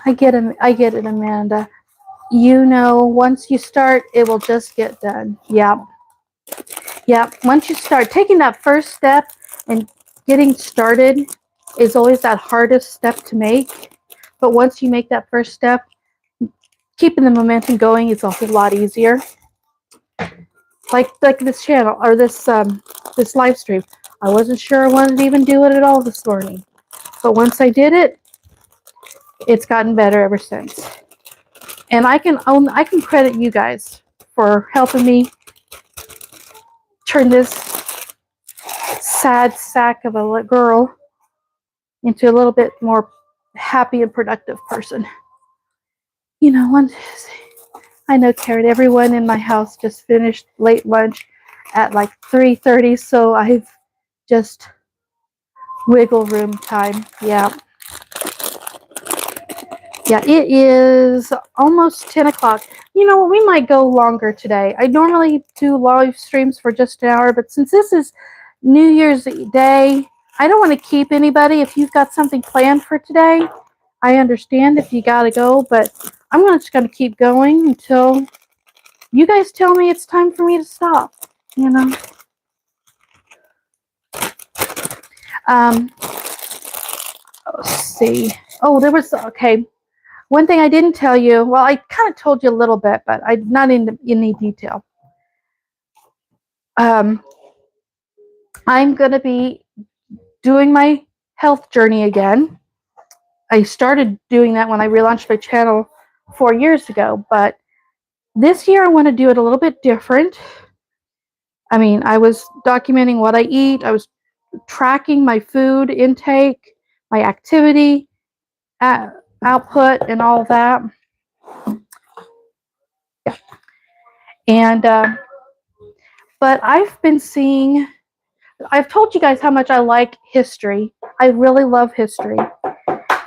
I get it, Amanda. You know, once you start, it will just get done. Yep. Once you start taking that first step and getting started is always that hardest step to make. But once you make that first step, keeping the momentum going is a whole lot easier. Like this channel or this live stream. I wasn't sure I wanted to even do it at all this morning. But once I did it, it's gotten better ever since. And I can credit you guys for helping me turn this sad sack of a girl into a little bit more happy and productive person. You know, I know, Karen, everyone in my house just finished late lunch at like 3:30, so I've just wiggle room time. Yeah, it is almost 10 o'clock. You know, we might go longer today. I normally do live streams for just an hour, but since this is New Year's Day, I don't want to keep anybody. If you've got something planned for today, I understand if you got to go, but I'm just going to keep going until you guys tell me it's time for me to stop, you know. Let's see. Oh, there was, okay. One thing I didn't tell you, well, I kind of told you a little bit, but I'm not in any detail. I'm going to be doing my health journey again. I started doing that when I relaunched my channel 4 years ago, but this year I want to do it a little bit different. I mean, I was documenting what I eat. I was tracking my food intake, my activity output, and all that. Yeah. And but I've been seeing. I've told you guys how much I like history. I really love history,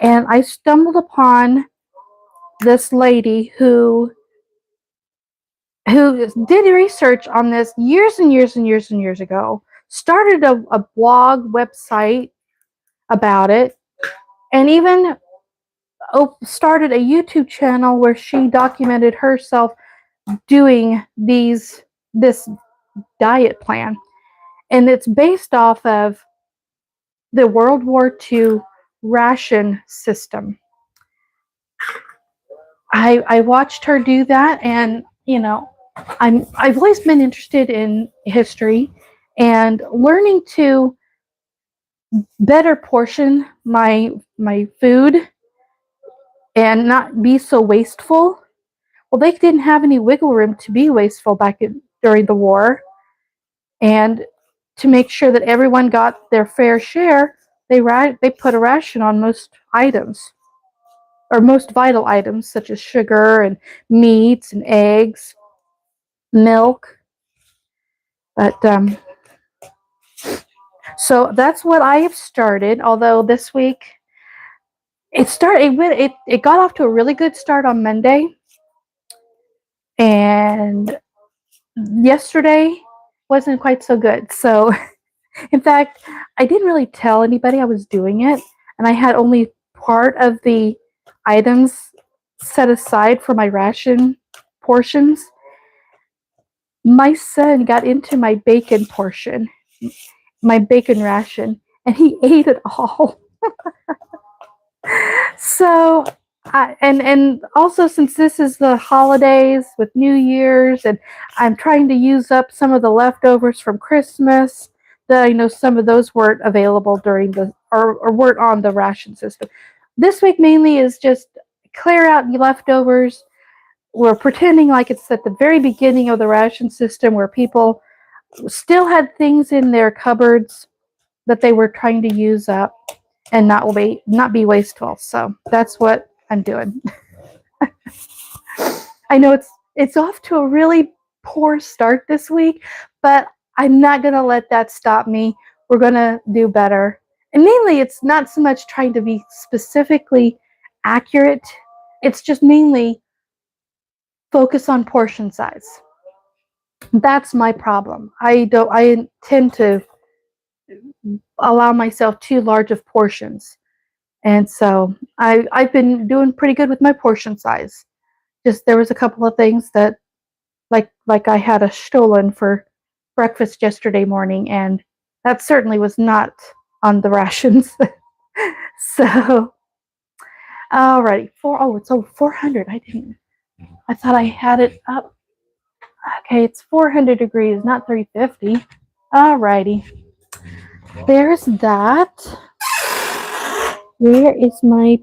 and I stumbled upon this lady who did research on this years and years and years and years ago. Started a blog website about it, and even started a YouTube channel where she documented herself doing this diet plan, and it's based off of the World War II ration system. I watched her do that, and I've always been interested in history and learning to better portion my food and not be so wasteful. Well, they didn't have any wiggle room to be wasteful during the war, and to make sure that everyone got their fair share, they put a ration on most items, or most vital items, such as sugar and meats and eggs, milk. But so that's what I have started. Although this week it got off to a really good start on Monday, and yesterday wasn't quite so good. So in fact, I didn't really tell anybody I was doing it, and I had only part of the items set aside for my ration portions. My son got into my bacon portion, my bacon ration, and he ate it all. So, and also, since this is the holidays with New Year's, and I'm trying to use up some of the leftovers from Christmas, that I know some of those weren't available during or weren't on the ration system. This week mainly is just clear out the leftovers. We're pretending like it's at the very beginning of the ration system, where people still had things in their cupboards that they were trying to use up and not be wasteful. So that's what I'm doing. I know it's off to a really poor start this week, but I'm not going to let that stop me. We're going to do better. And mainly, it's not so much trying to be specifically accurate. It's just mainly focus on portion size. That's my problem. I tend to allow myself too large of portions. And so I've been doing pretty good with my portion size. Just there was a couple of things that like I had a stollen for breakfast yesterday morning, and that certainly was not on the rations. So alrighty, it's over 400. I thought I had it up. Okay, it's 400 degrees, not 350. Alrighty. There's that. Where is my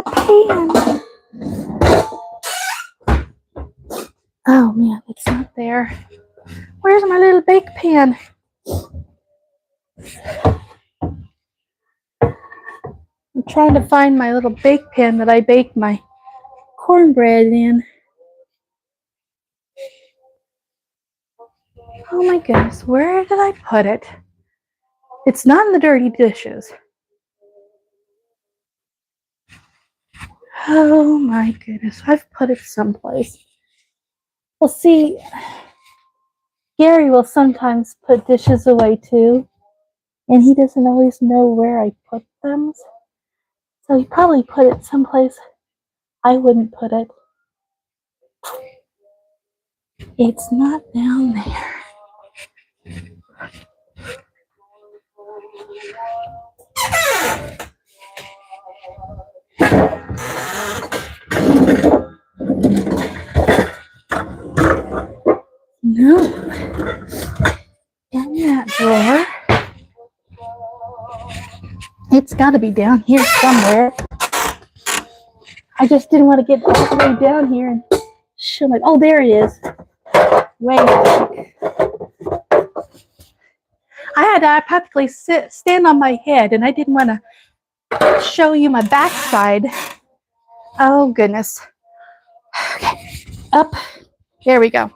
pan? Oh man, it's not there. Where's my little bake pan? I'm trying to find my little bake pan that I baked my cornbread in. Oh my goodness, where did I put it? It's not in the dirty dishes. Oh my goodness, I've put it someplace. Well, see, Gary will sometimes put dishes away too, and he doesn't always know where I put them. So he probably put it someplace I wouldn't put it. It's not down there. No. In that drawer. It's got to be down here somewhere. I just didn't want to get all the way down here and show my. Oh, there it is. Way back. I had to practically stand on my head, and I didn't want to show you my backside. Oh goodness. Okay, up. There we go.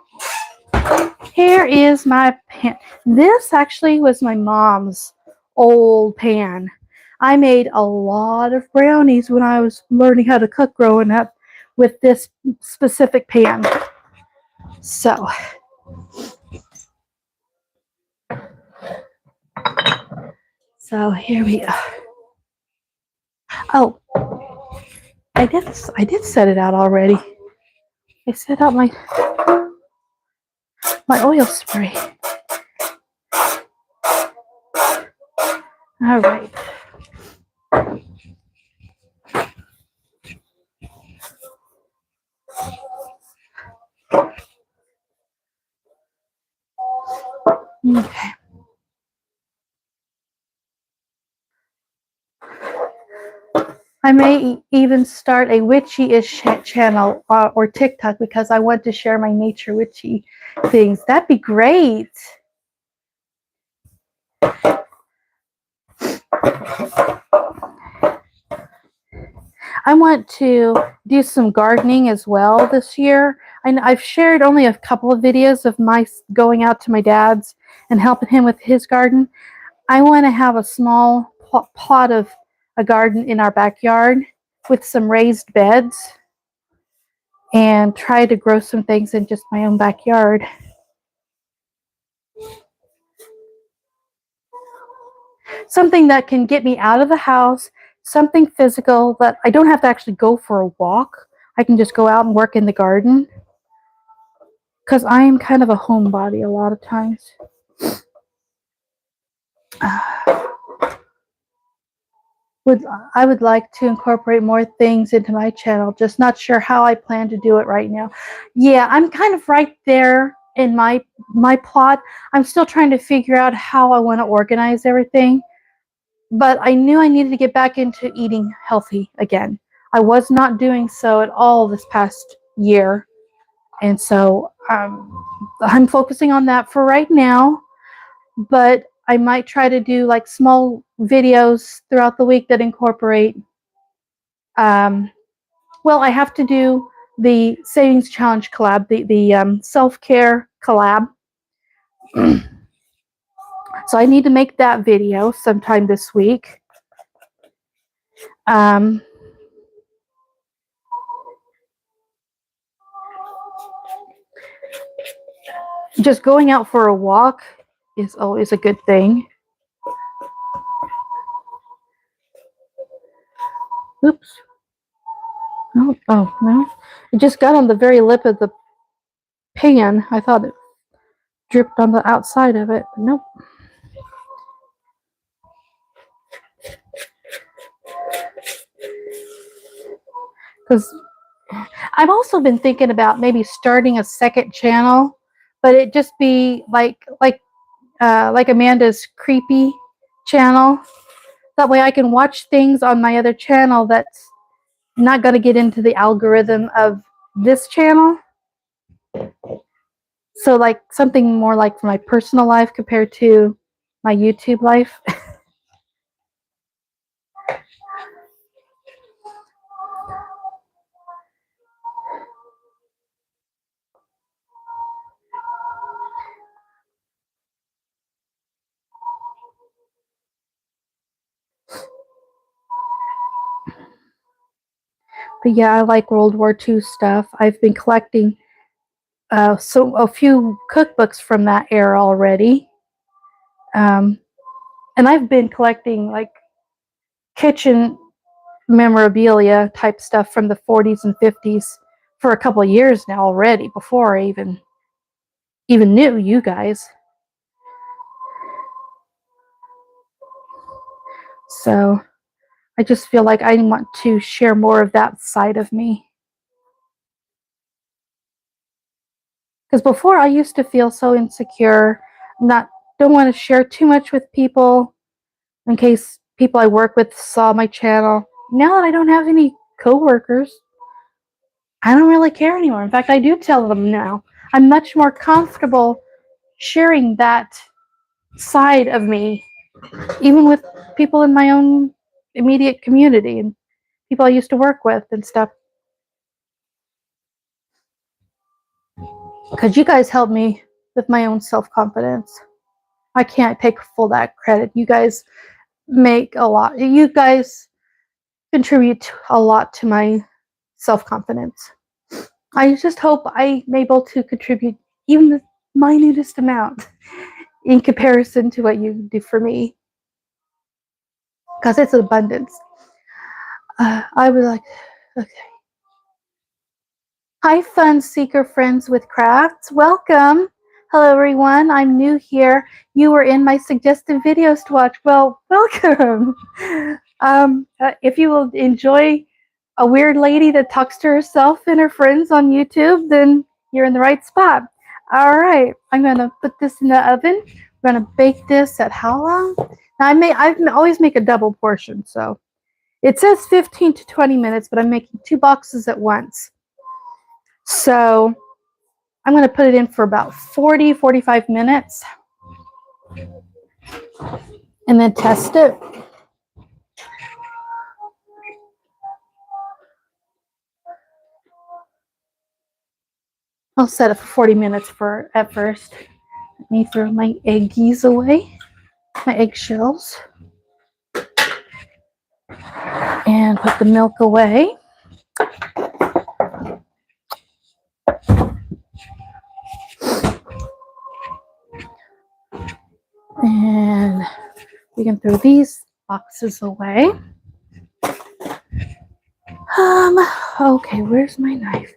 Here is my pan. This actually was my mom's old pan. I made a lot of brownies when I was learning how to cook growing up with this specific pan. So here we are. Oh, I did set it out already. I set out my oil spray. All right. Okay. I may even start a witchy-ish channel or TikTok because I want to share my nature witchy things. That'd be great. I want to do some gardening as well this year. I've shared only a couple of videos of my going out to my dad's and helping him with his garden. I want to have a small pot of a garden in our backyard with some raised beds and try to grow some things in just my own backyard. Something that can get me out of the house, something physical that I don't have to actually go for a walk. I can just go out and work in the garden because I am kind of a homebody a lot of times. I would like to incorporate more things into my channel, just not sure how I plan to do it right now. Yeah, I'm kind of right there in my plot. I'm still trying to figure out how I want to organize everything, but I knew I needed to get back into eating healthy again. I was not doing so at all this past year, and so I'm focusing on that for right now, but I might try to do like small videos throughout the week that incorporate well, I have to do the savings challenge collab, the self-care collab. So I need to make that video sometime this week. Just going out for a walk is always a good thing. Oops. Oh, no. It just got on the very lip of the pan. I thought it dripped on the outside of it, but nope. Because I've also been thinking about maybe starting a second channel, but it just be like Amanda's creepy channel. That way I can watch things on my other channel that's not going to get into the algorithm of this channel. So like something more like my personal life compared to my YouTube life. But yeah, I like World War II stuff. I've been collecting a few cookbooks from that era already. And I've been collecting like kitchen memorabilia type stuff from the 40s and 50s for a couple of years now already, before I even knew you guys. So I just feel like I want to share more of that side of me. Because before I used to feel so insecure, don't want to share too much with people in case people I work with saw my channel. Now that I don't have any coworkers, I don't really care anymore. In fact, I do tell them now. I'm much more comfortable sharing that side of me, even with people in my own immediate community and people I used to work with and stuff. Because you guys helped me with my own self-confidence. I can't take full that credit. You guys make a lot. You guys contribute a lot to my self-confidence. I just hope I'm able to contribute even the minutest amount in comparison to what you do for me, because it's abundance. I was like, okay. Hi, fun seeker friends with crafts. Welcome. Hello, everyone. I'm new here. You were in my suggested videos to watch. Well, welcome. If you will enjoy a weird lady that talks to herself and her friends on YouTube, then you're in the right spot. All right, I'm gonna put this in the oven. We're gonna bake this at how long? Now I always make a double portion, so it says 15 to 20 minutes, but I'm making 2 boxes at once. So I'm going to put it in for about 45 minutes and then test it. I'll set it for 40 minutes at first. Let me throw my eggies away, my eggshells, and put the milk away. And we can throw these boxes away. Okay, where's my knife?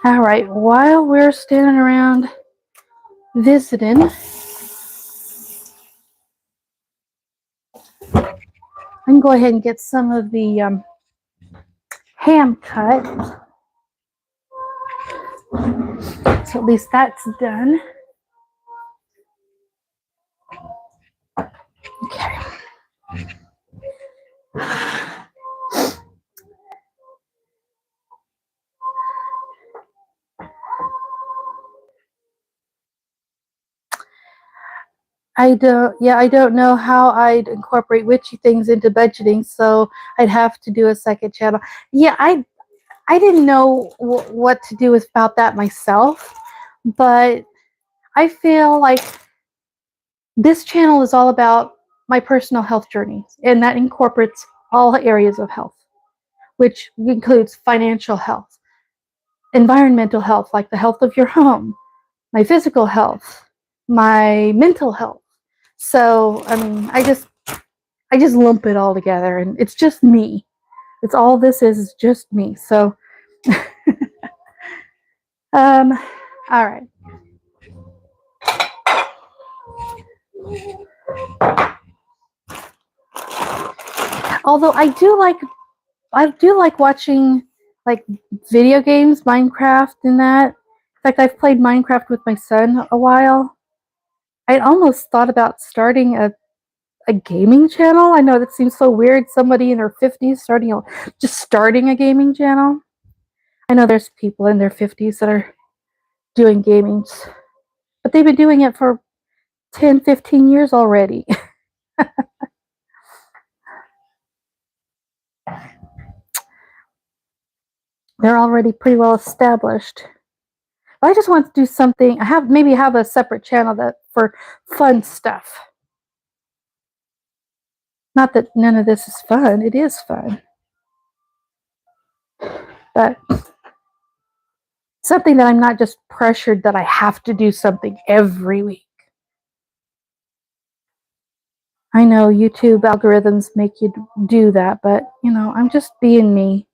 All right, while we're standing around visiting, I can go ahead and get some of the ham cut. So at least that's done. Okay. I don't know how I'd incorporate witchy things into budgeting, so I'd have to do a second channel. Yeah, I didn't know what to do about that myself, but I feel like this channel is all about my personal health journey, and that incorporates all areas of health, which includes financial health, environmental health, like the health of your home, my physical health, my mental health. So, I mean, I just lump it all together, and it's just me. It's all this is just me. So, all right. Although I do like watching like video games, Minecraft, and that. In fact, I've played Minecraft with my son a while. I almost thought about starting a gaming channel. I know that seems so weird. Somebody in their 50s just starting a gaming channel. I know there's people in their 50s that are doing gaming, but they've been doing it for 10, 15 years already. They're already pretty well established. I just want to do something. Maybe have a separate channel for fun stuff. Not that none of this is fun. It is fun. But something that I'm not just pressured that I have to do something every week. I know YouTube algorithms make you do that, but I'm just being me.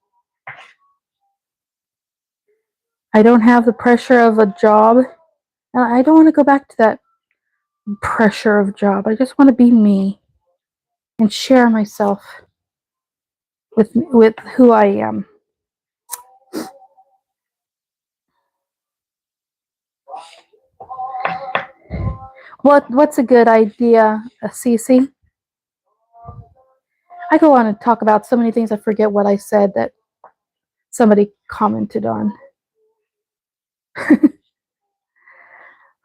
I don't have the pressure of a job, and I don't want to go back to that pressure of job. I just want to be me and share myself with who I am. What's a good idea, Cece? I go on and talk about so many things I forget what I said. That somebody commented on.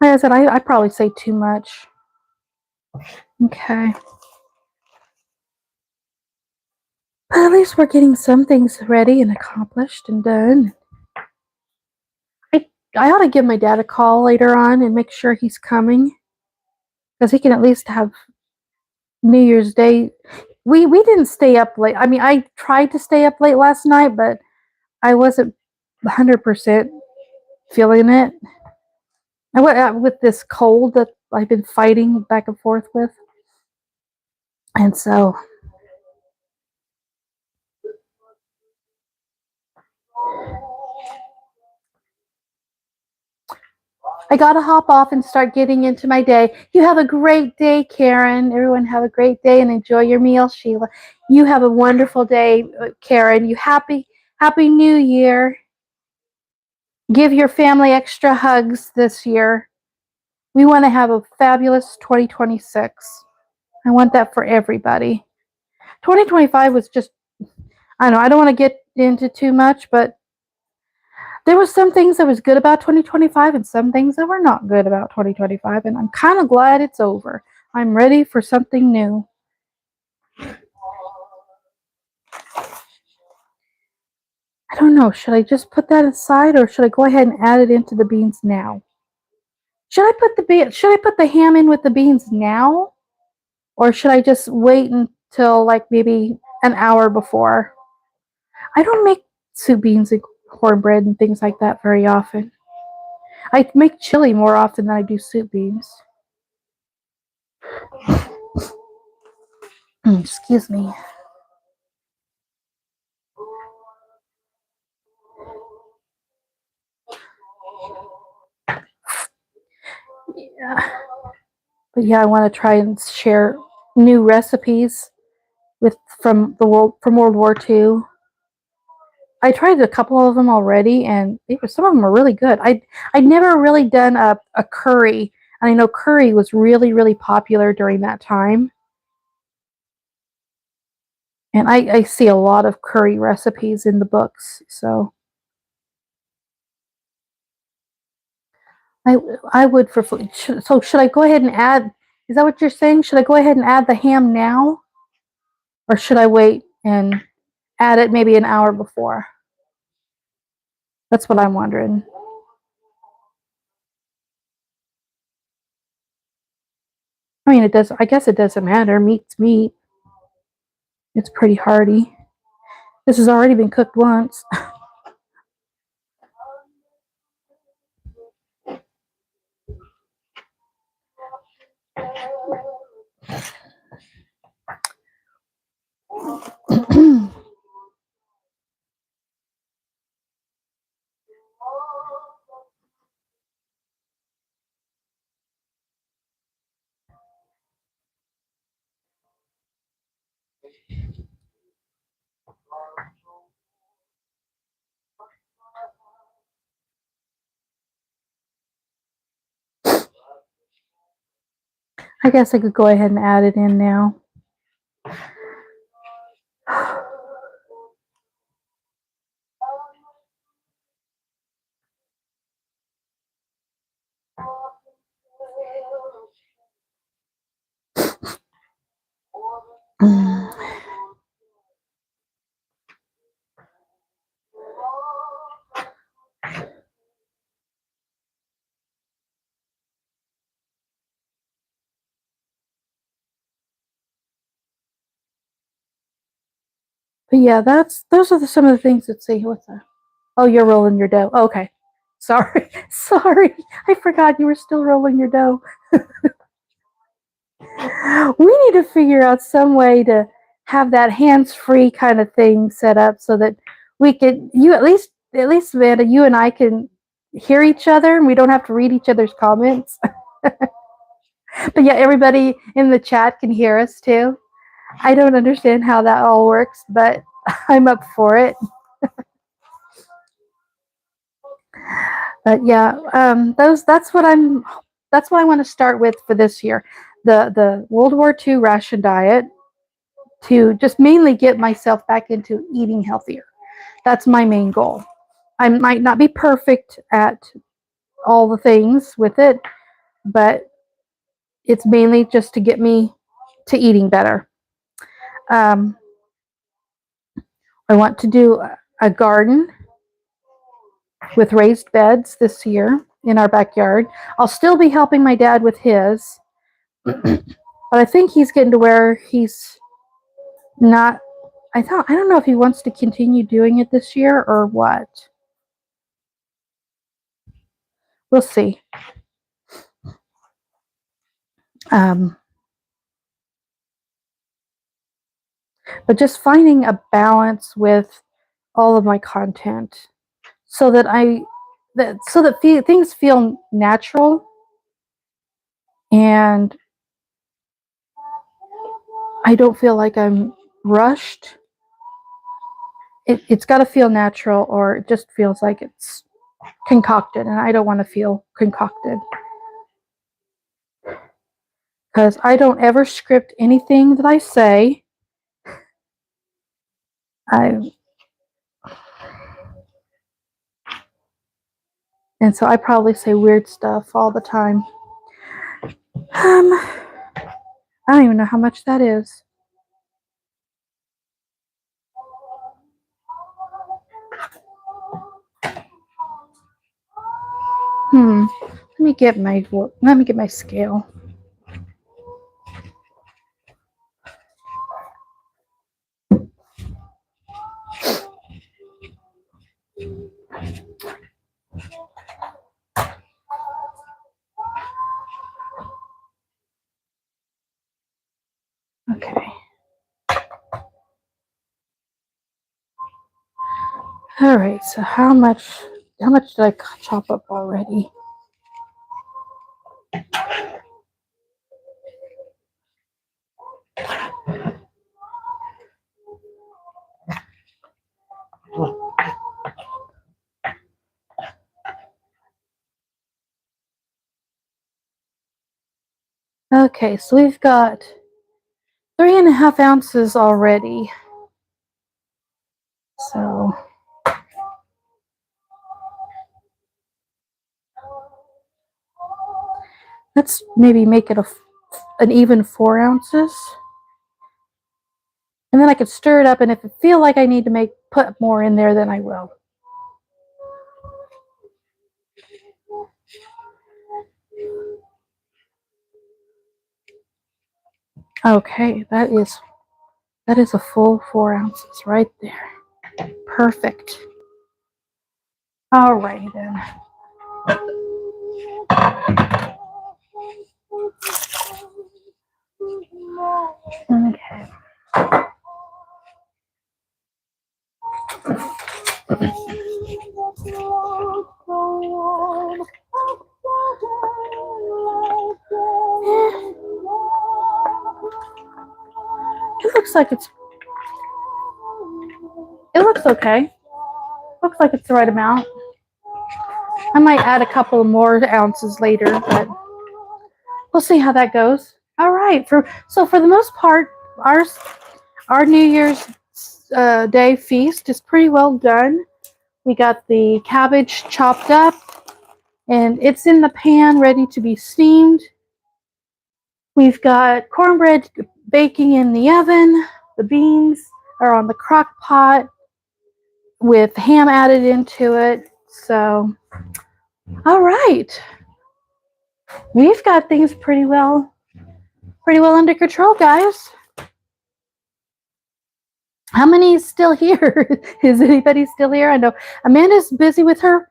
Like I said, I probably say too much. Okay. But at least we're getting some things ready and accomplished and done. I ought to give my dad a call later on and make sure he's coming, because he can at least have New Year's Day. We didn't stay up late. I mean, I tried to stay up late last night, but I wasn't 100% feeling it. I went out with this cold that I've been fighting back and forth with. And so I got to hop off and start getting into my day. You have a great day, Karen. Everyone have a great day and enjoy your meal, Sheila. You have a wonderful day, Karen. You happy New Year. Give your family extra hugs this year. We want to have a fabulous 2026. I want that for everybody. 2025 was just, I don't know, I don't want to get into too much, but there was some things that was good about 2025 and some things that were not good about 2025, and I'm kind of glad it's over. I'm ready for something new. I don't know, should I just put that aside or should I go ahead and add it into the beans now? Should I put the ham in with the beans now? Or should I just wait until like maybe an hour before? I don't make soup beans and cornbread and things like that very often. I make chili more often than I do soup beans. Excuse me. Yeah. But yeah, I want to try and share new recipes from World War II. I tried a couple of them already, and some of them are really good. I'd never really done a curry, and I know curry was really, really popular during that time. And I see a lot of curry recipes in the books, so I would for food. So should I go ahead and add? Is that what you're saying? Should I go ahead and add the ham now, or should I wait and add it maybe an hour before? That's what I'm wondering. I mean, it does. I guess it doesn't matter. Meat's meat. It's pretty hearty. This has already been cooked once. I guess I could go ahead and add it in now. But yeah, those are some of the things that see. What's that? Oh, you're rolling your dough. Okay. Sorry. Sorry. I forgot you were still rolling your dough. We need to figure out some way to have that hands-free kind of thing set up so that we could at least Amanda, you and I can hear each other and we don't have to read each other's comments. But yeah, everybody in the chat can hear us too. I don't understand how that all works, but I'm up for it. But yeah, that's what I want to start with for this year. The World War II ration diet, to just mainly get myself back into eating healthier. That's my main goal. I might not be perfect at all the things with it, but it's mainly just to get me to eating better. Um, I want to do a garden with raised beds this year in our backyard. I'll still be helping my dad with his, but I think he's getting to where he's not. I don't know if he wants to continue doing it this year or what. We'll see. Um, but just finding a balance with all of my content so that things feel natural, and I don't feel like I'm rushed. It's got to feel natural, or it just feels like it's concocted, and I don't want to feel concocted, because I don't ever script anything that I say. I And so I probably say weird stuff all the time. I don't even know how much that is. Let me get my scale. Okay. All right. So how much did I chop up already? Okay, so we've got 3.5 ounces already. So let's maybe make it an even 4 ounces. And then I could stir it up, and if I feel like I need to put more in there, then I will. Okay, that is a full 4 ounces right there. Perfect. Alrighty then. Okay. It looks okay. Looks like it's the right amount. I might add a couple more ounces later, but we'll see how that goes. All right. For the most part, our New Year's Day feast is pretty well done. We got the cabbage chopped up, and it's in the pan ready to be steamed. We've got cornbread baking in the oven. The beans are on the crock pot with ham added into it. So, all right. We've got things pretty well under control, guys. How many is still here? Is anybody still here? I know Amanda's busy with her.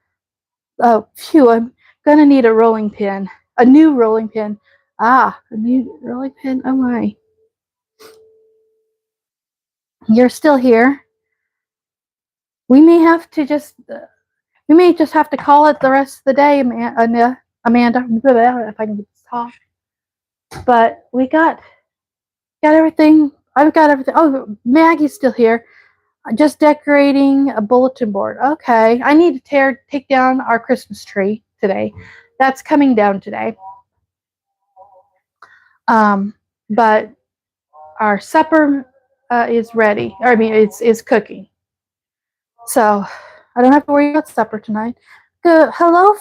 Oh, phew, I'm gonna need a rolling pin. A new rolling pin. A new rolling pin. Oh my. You're still here. We may just have to call it the rest of the day, Amanda, if I can talk. But we got everything. I've got everything. Oh, Maggie's still here. Just decorating a bulletin board. Okay, I need to take down our Christmas tree today. That's coming down today. But our supper is ready. It's cooking. So I don't have to worry about supper tonight. Good. Hello,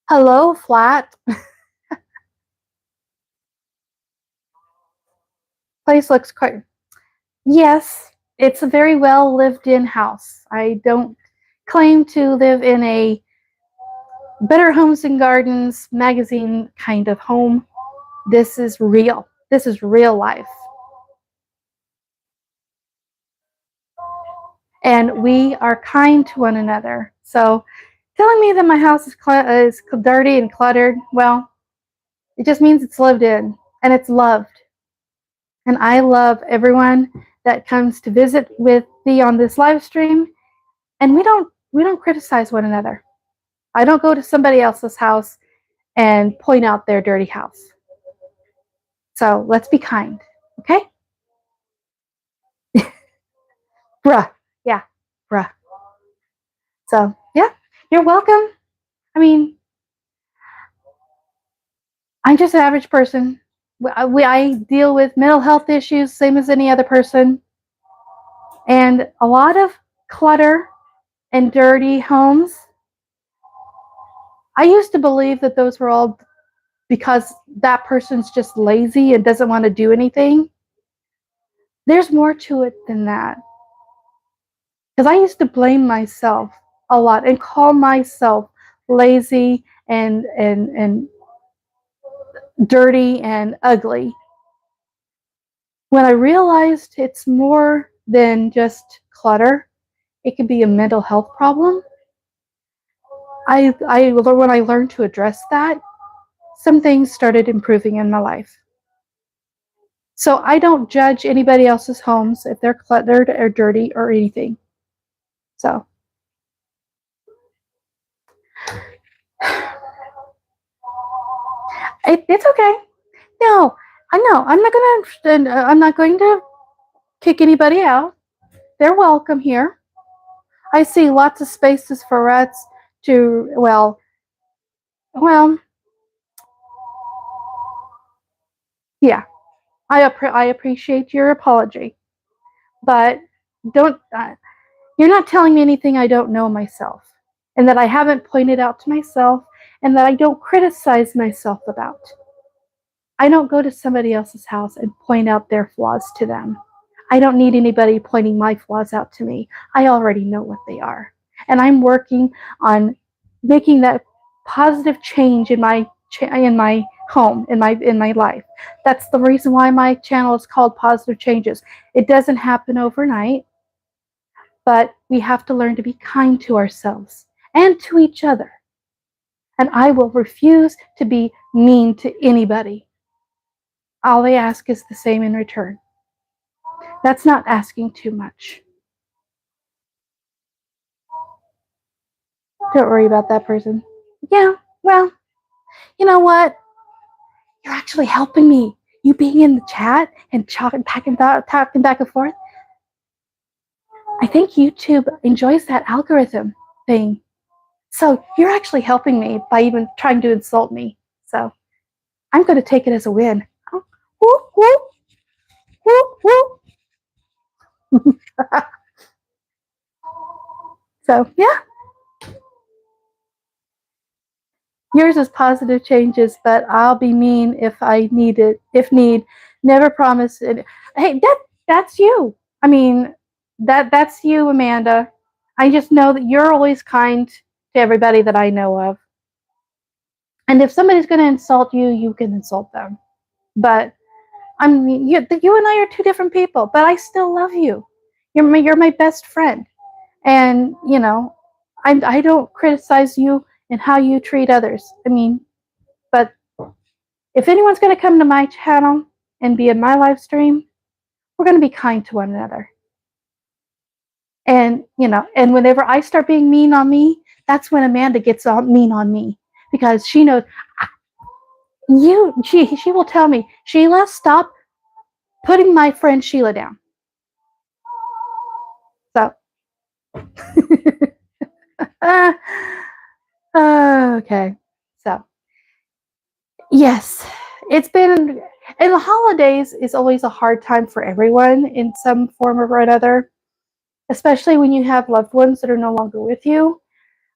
hello, flat. Place looks quite. Yes, it's a very well lived in house. I don't claim to live in a Better Homes and Gardens magazine kind of home. This is real. This is real life. And we are kind to one another. So telling me that my house is dirty and cluttered, well, it just means it's lived in and it's loved. And I love everyone that comes to visit with me on this live stream. And we don't criticize one another. I don't go to somebody else's house and point out their dirty house. So let's be kind, okay? Bruh. Yeah, bruh. So yeah, you're welcome. I mean, I'm just an average person. I deal with mental health issues, same as any other person, and a lot of clutter and dirty homes. I used to believe that those were all because that person's just lazy and doesn't want to do anything. There's more to it than that. Because I used to blame myself a lot and call myself lazy and dirty and ugly. When I realized it's more than just clutter, it could be a mental health problem. When I learned to address that, some things started improving in my life. So I don't judge anybody else's homes if they're cluttered or dirty or anything. So it's okay. No, I know. I'm not going to kick anybody out. They're welcome here. I see lots of spaces for rats to well, yeah. I appreciate your apology, but don't. You're not telling me anything I don't know myself, and that I haven't pointed out to myself, and that I don't criticize myself about. I don't go to somebody else's house and point out their flaws to them. I don't need anybody pointing my flaws out to me. I already know what they are. And I'm working on making that positive change in my home, in my life. That's the reason why my channel is called Positive Changes. It doesn't happen overnight, but we have to learn to be kind to ourselves and to each other. And I will refuse to be mean to anybody. All they ask is the same in return. That's not asking too much. Don't worry about that person. Yeah, well, you know what? You're actually helping me. You being in the chat and talking back and forth. I think YouTube enjoys that algorithm thing. So you're actually helping me by even trying to insult me. So I'm going to take it as a win. Oh, whoop, whoop, whoop. So yeah, yours is positive changes, but I'll be mean if I need it. If need, never promise it. Hey, that's you. I mean, that's you, Amanda. I just know that you're always kind to everybody that I know of. And if somebody's going to insult you, you can insult them. But you and I are two different people. But I still love you. You're my best friend, and I don't criticize you and how you treat others. I mean, but if anyone's going to come to my channel and be in my live stream, we're going to be kind to one another. And whenever I start being mean on me, that's when Amanda gets all mean on me, because she knows she will tell me, Sheila, stop putting my friend Sheila down. So okay. So yes, it's been, and the holidays is always a hard time for everyone in some form or another. especially when you have loved ones that are no longer with you.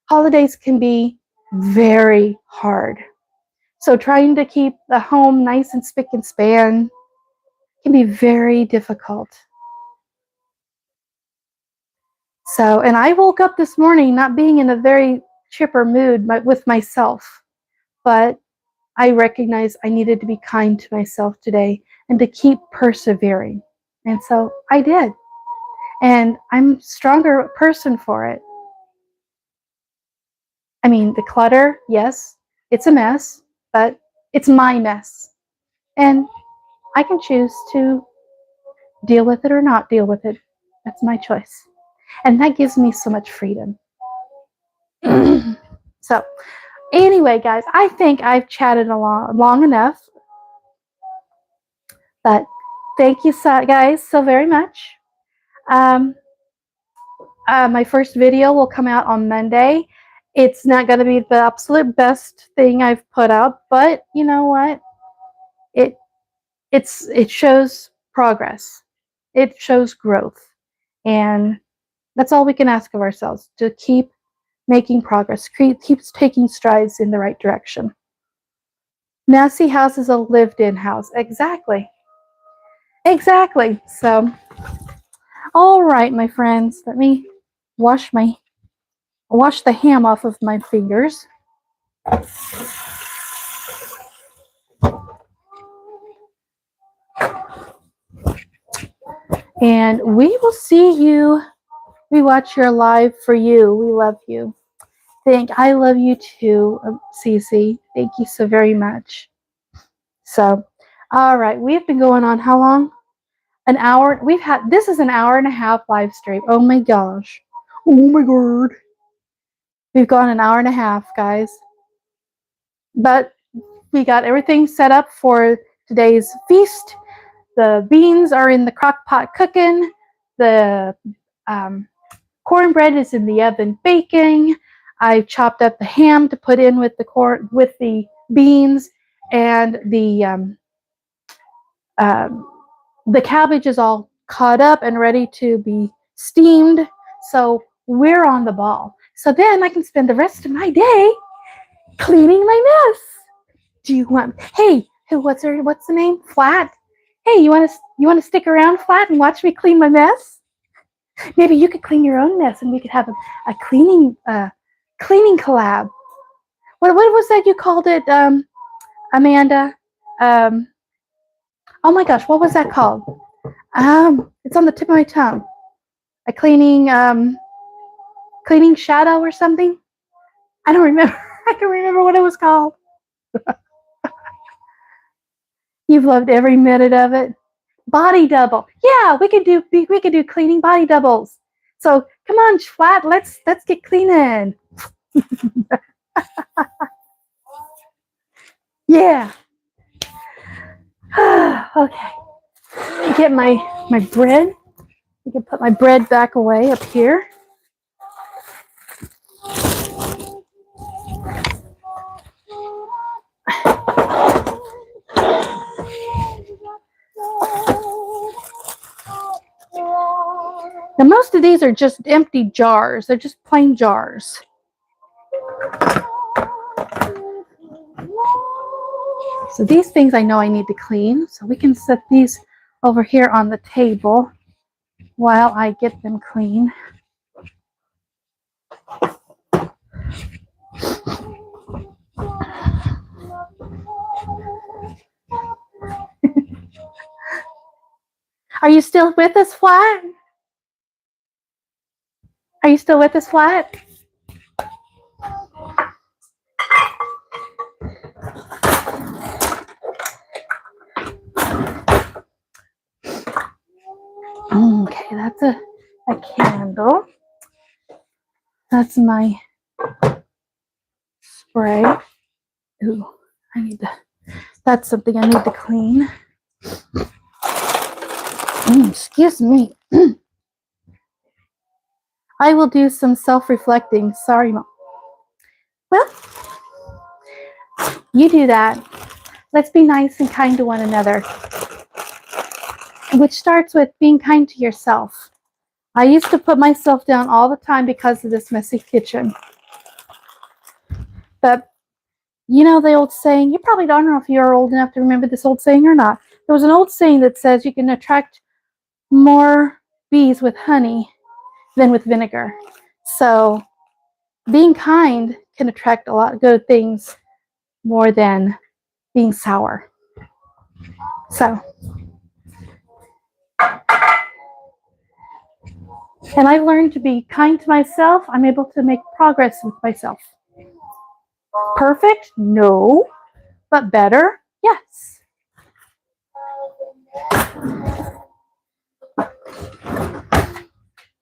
Holidays can be very hard. So trying to keep the home nice and spick and span can be very difficult. So, and I woke up this morning not being in a very chipper mood with myself, but I recognized I needed to be kind to myself today and to keep persevering. And so I did. And I'm a stronger person for it. I mean, the clutter, yes, it's a mess, but it's my mess. And I can choose to deal with it or not deal with it. That's my choice. And that gives me so much freedom. So, anyway, guys, I think I've chatted long enough. But thank you, guys, so very much. Um, my first video will come out on Monday. It's not going to be the absolute best thing I've put out, but you know what? It shows progress. It shows growth, and that's all we can ask of ourselves, to keep making progress, keeps taking strides in the right direction. Messy house is a lived-in house. Exactly. Exactly. So, all right, my friends, let me wash the ham off of my fingers. And we will see you. We watch your live for you. We love you. I love you too, Cece. Thank you so very much. So, all right, we've been going on how long? An hour. This is an hour and a half live stream. Oh my gosh. Oh my god. We've gone an hour and a half, guys. But we got everything set up for today's feast. The beans are in the crock pot cooking. The cornbread is in the oven baking. I chopped up the ham to put in with the beans, and the cabbage is all cut up and ready to be steamed. So we're on the ball. So then I can spend the rest of my day cleaning my mess. Do you want? Hey, what's the name? Flat. Hey, you want to stick around, Flat, and watch me clean my mess? Maybe you could clean your own mess, and we could have a cleaning collab. What was that you called it, Amanda? Oh my gosh, what was that called? It's on the tip of my tongue. A cleaning shadow or something. I don't remember. I don't remember what it was called. You've loved every minute of it. Body double. Yeah, we could do cleaning body doubles. So come on, Flat, let's get cleaning. Yeah. Okay. Get my bread. I can put my bread back away up here. Now, most of these are just empty jars. They're just plain jars. So these things I know I need to clean. So we can set these over here on the table while I get them clean. Are you still with us, Flat? Are you still with us, Flat? Okay, that's a candle. That's my spray. Ooh, that's something I need to clean. Excuse me. I will do some self-reflecting. Sorry, Mom. Well, you do that. Let's be nice and kind to one another, which starts with being kind to yourself. I used to put myself down all the time because of this messy kitchen. But you know the old saying, you probably don't know if you're old enough to remember this old saying or not. There was an old saying that says you can attract more bees with honey than with vinegar. So being kind can attract a lot of good things more than being sour. So, and I've learned to be kind to myself. I'm able to make progress with myself. Perfect? No. But better? Yes.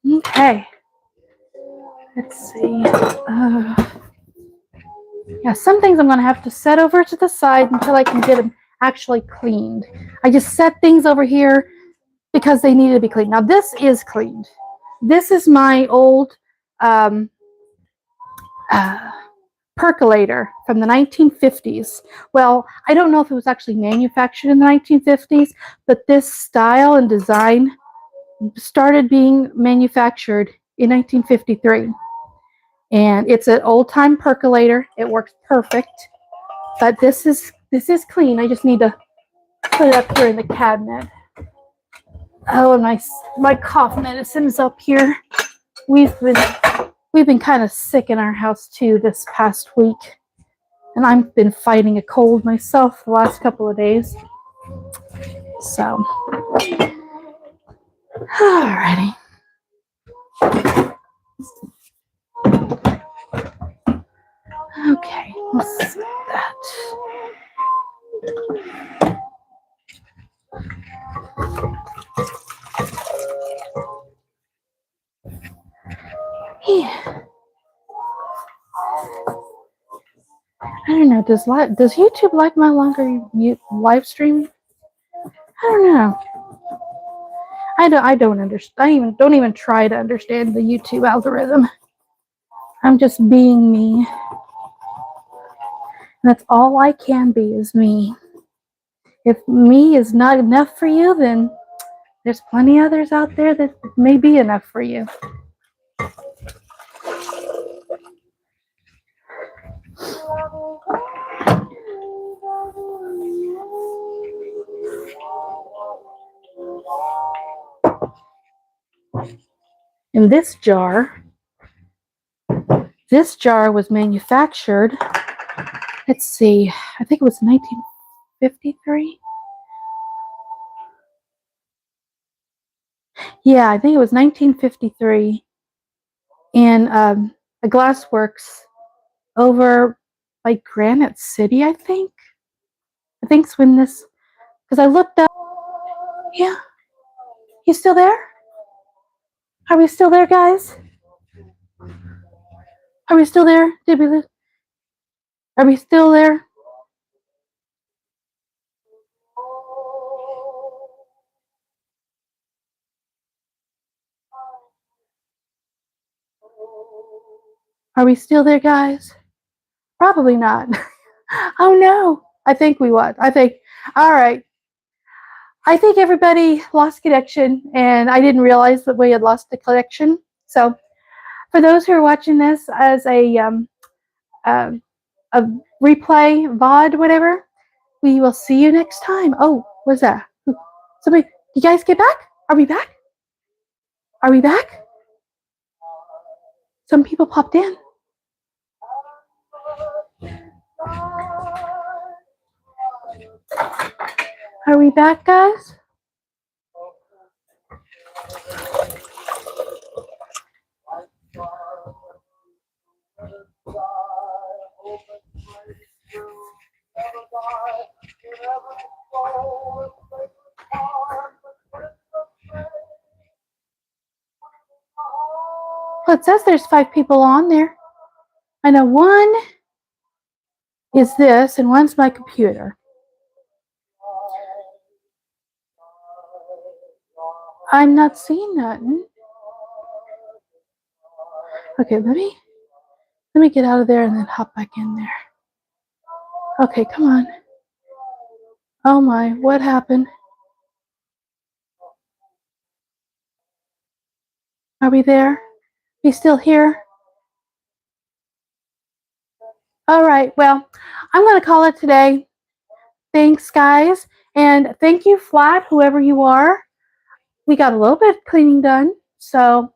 Okay. Let's see. Yeah, some things I'm going to have to set over to the side until I can get them actually cleaned. I just set things over here because they needed to be cleaned. Now this is cleaned. This is my old percolator from the 1950s. Well, I don't know if it was actually manufactured in the 1950s, but this style and design started being manufactured in 1953. And it's an old-time percolator. It works perfect. But this is clean. I just need to put it up here in the cabinet. Oh, and my cough medicine is up here. We've been kind of sick in our house too this past week. And I've been fighting a cold myself the last couple of days. So, alrighty. Okay, let's set that. Yeah. I don't know. Does YouTube like my longer live stream? I don't know. I don't understand. Don't even try to understand the YouTube algorithm. I'm just being me. And that's all I can be is me. If me is not enough for you, then there's plenty others out there that may be enough for you. In this jar was manufactured, let's see, I think it was 1953. Yeah, I think it was 1953 in a glassworks over by Granite City, I think. I think's when this, because I looked up. Yeah. You still there? Are we still there, guys? Are we still there? Did we? Are we still there? Are we still there, guys? Probably not. Oh no. I think we would. All right. I think everybody lost connection, and I didn't realize that we had lost the connection. So, for those who are watching this as a replay, VOD, whatever, we will see you next time. Oh, what's that? Somebody, you guys get back? Are we back? Are we back? Some people popped in. Are we back, guys? Well, it says there's 5 people on there. I know one is this, and one's my computer. I'm not seeing nothing. Okay, let me get out of there and then hop back in there. Okay, come on. Oh my, what happened? Are we there? You still here? All right. Well, I'm going to call it today. Thanks, guys. And thank you, Flat, whoever you are. We got a little bit of cleaning done. So,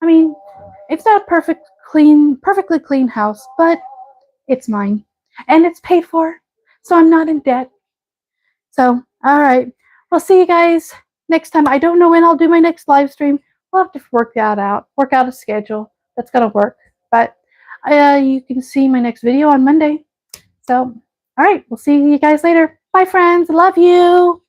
I mean, it's not a perfectly clean house, but it's mine. And it's paid for. So I'm not in debt. So, all right. We'll see you guys next time. I don't know when I'll do my next live stream. We'll have to work that out, work out a schedule that's going to work. But you can see my next video on Monday. So, all right. We'll see you guys later. Bye, friends. Love you.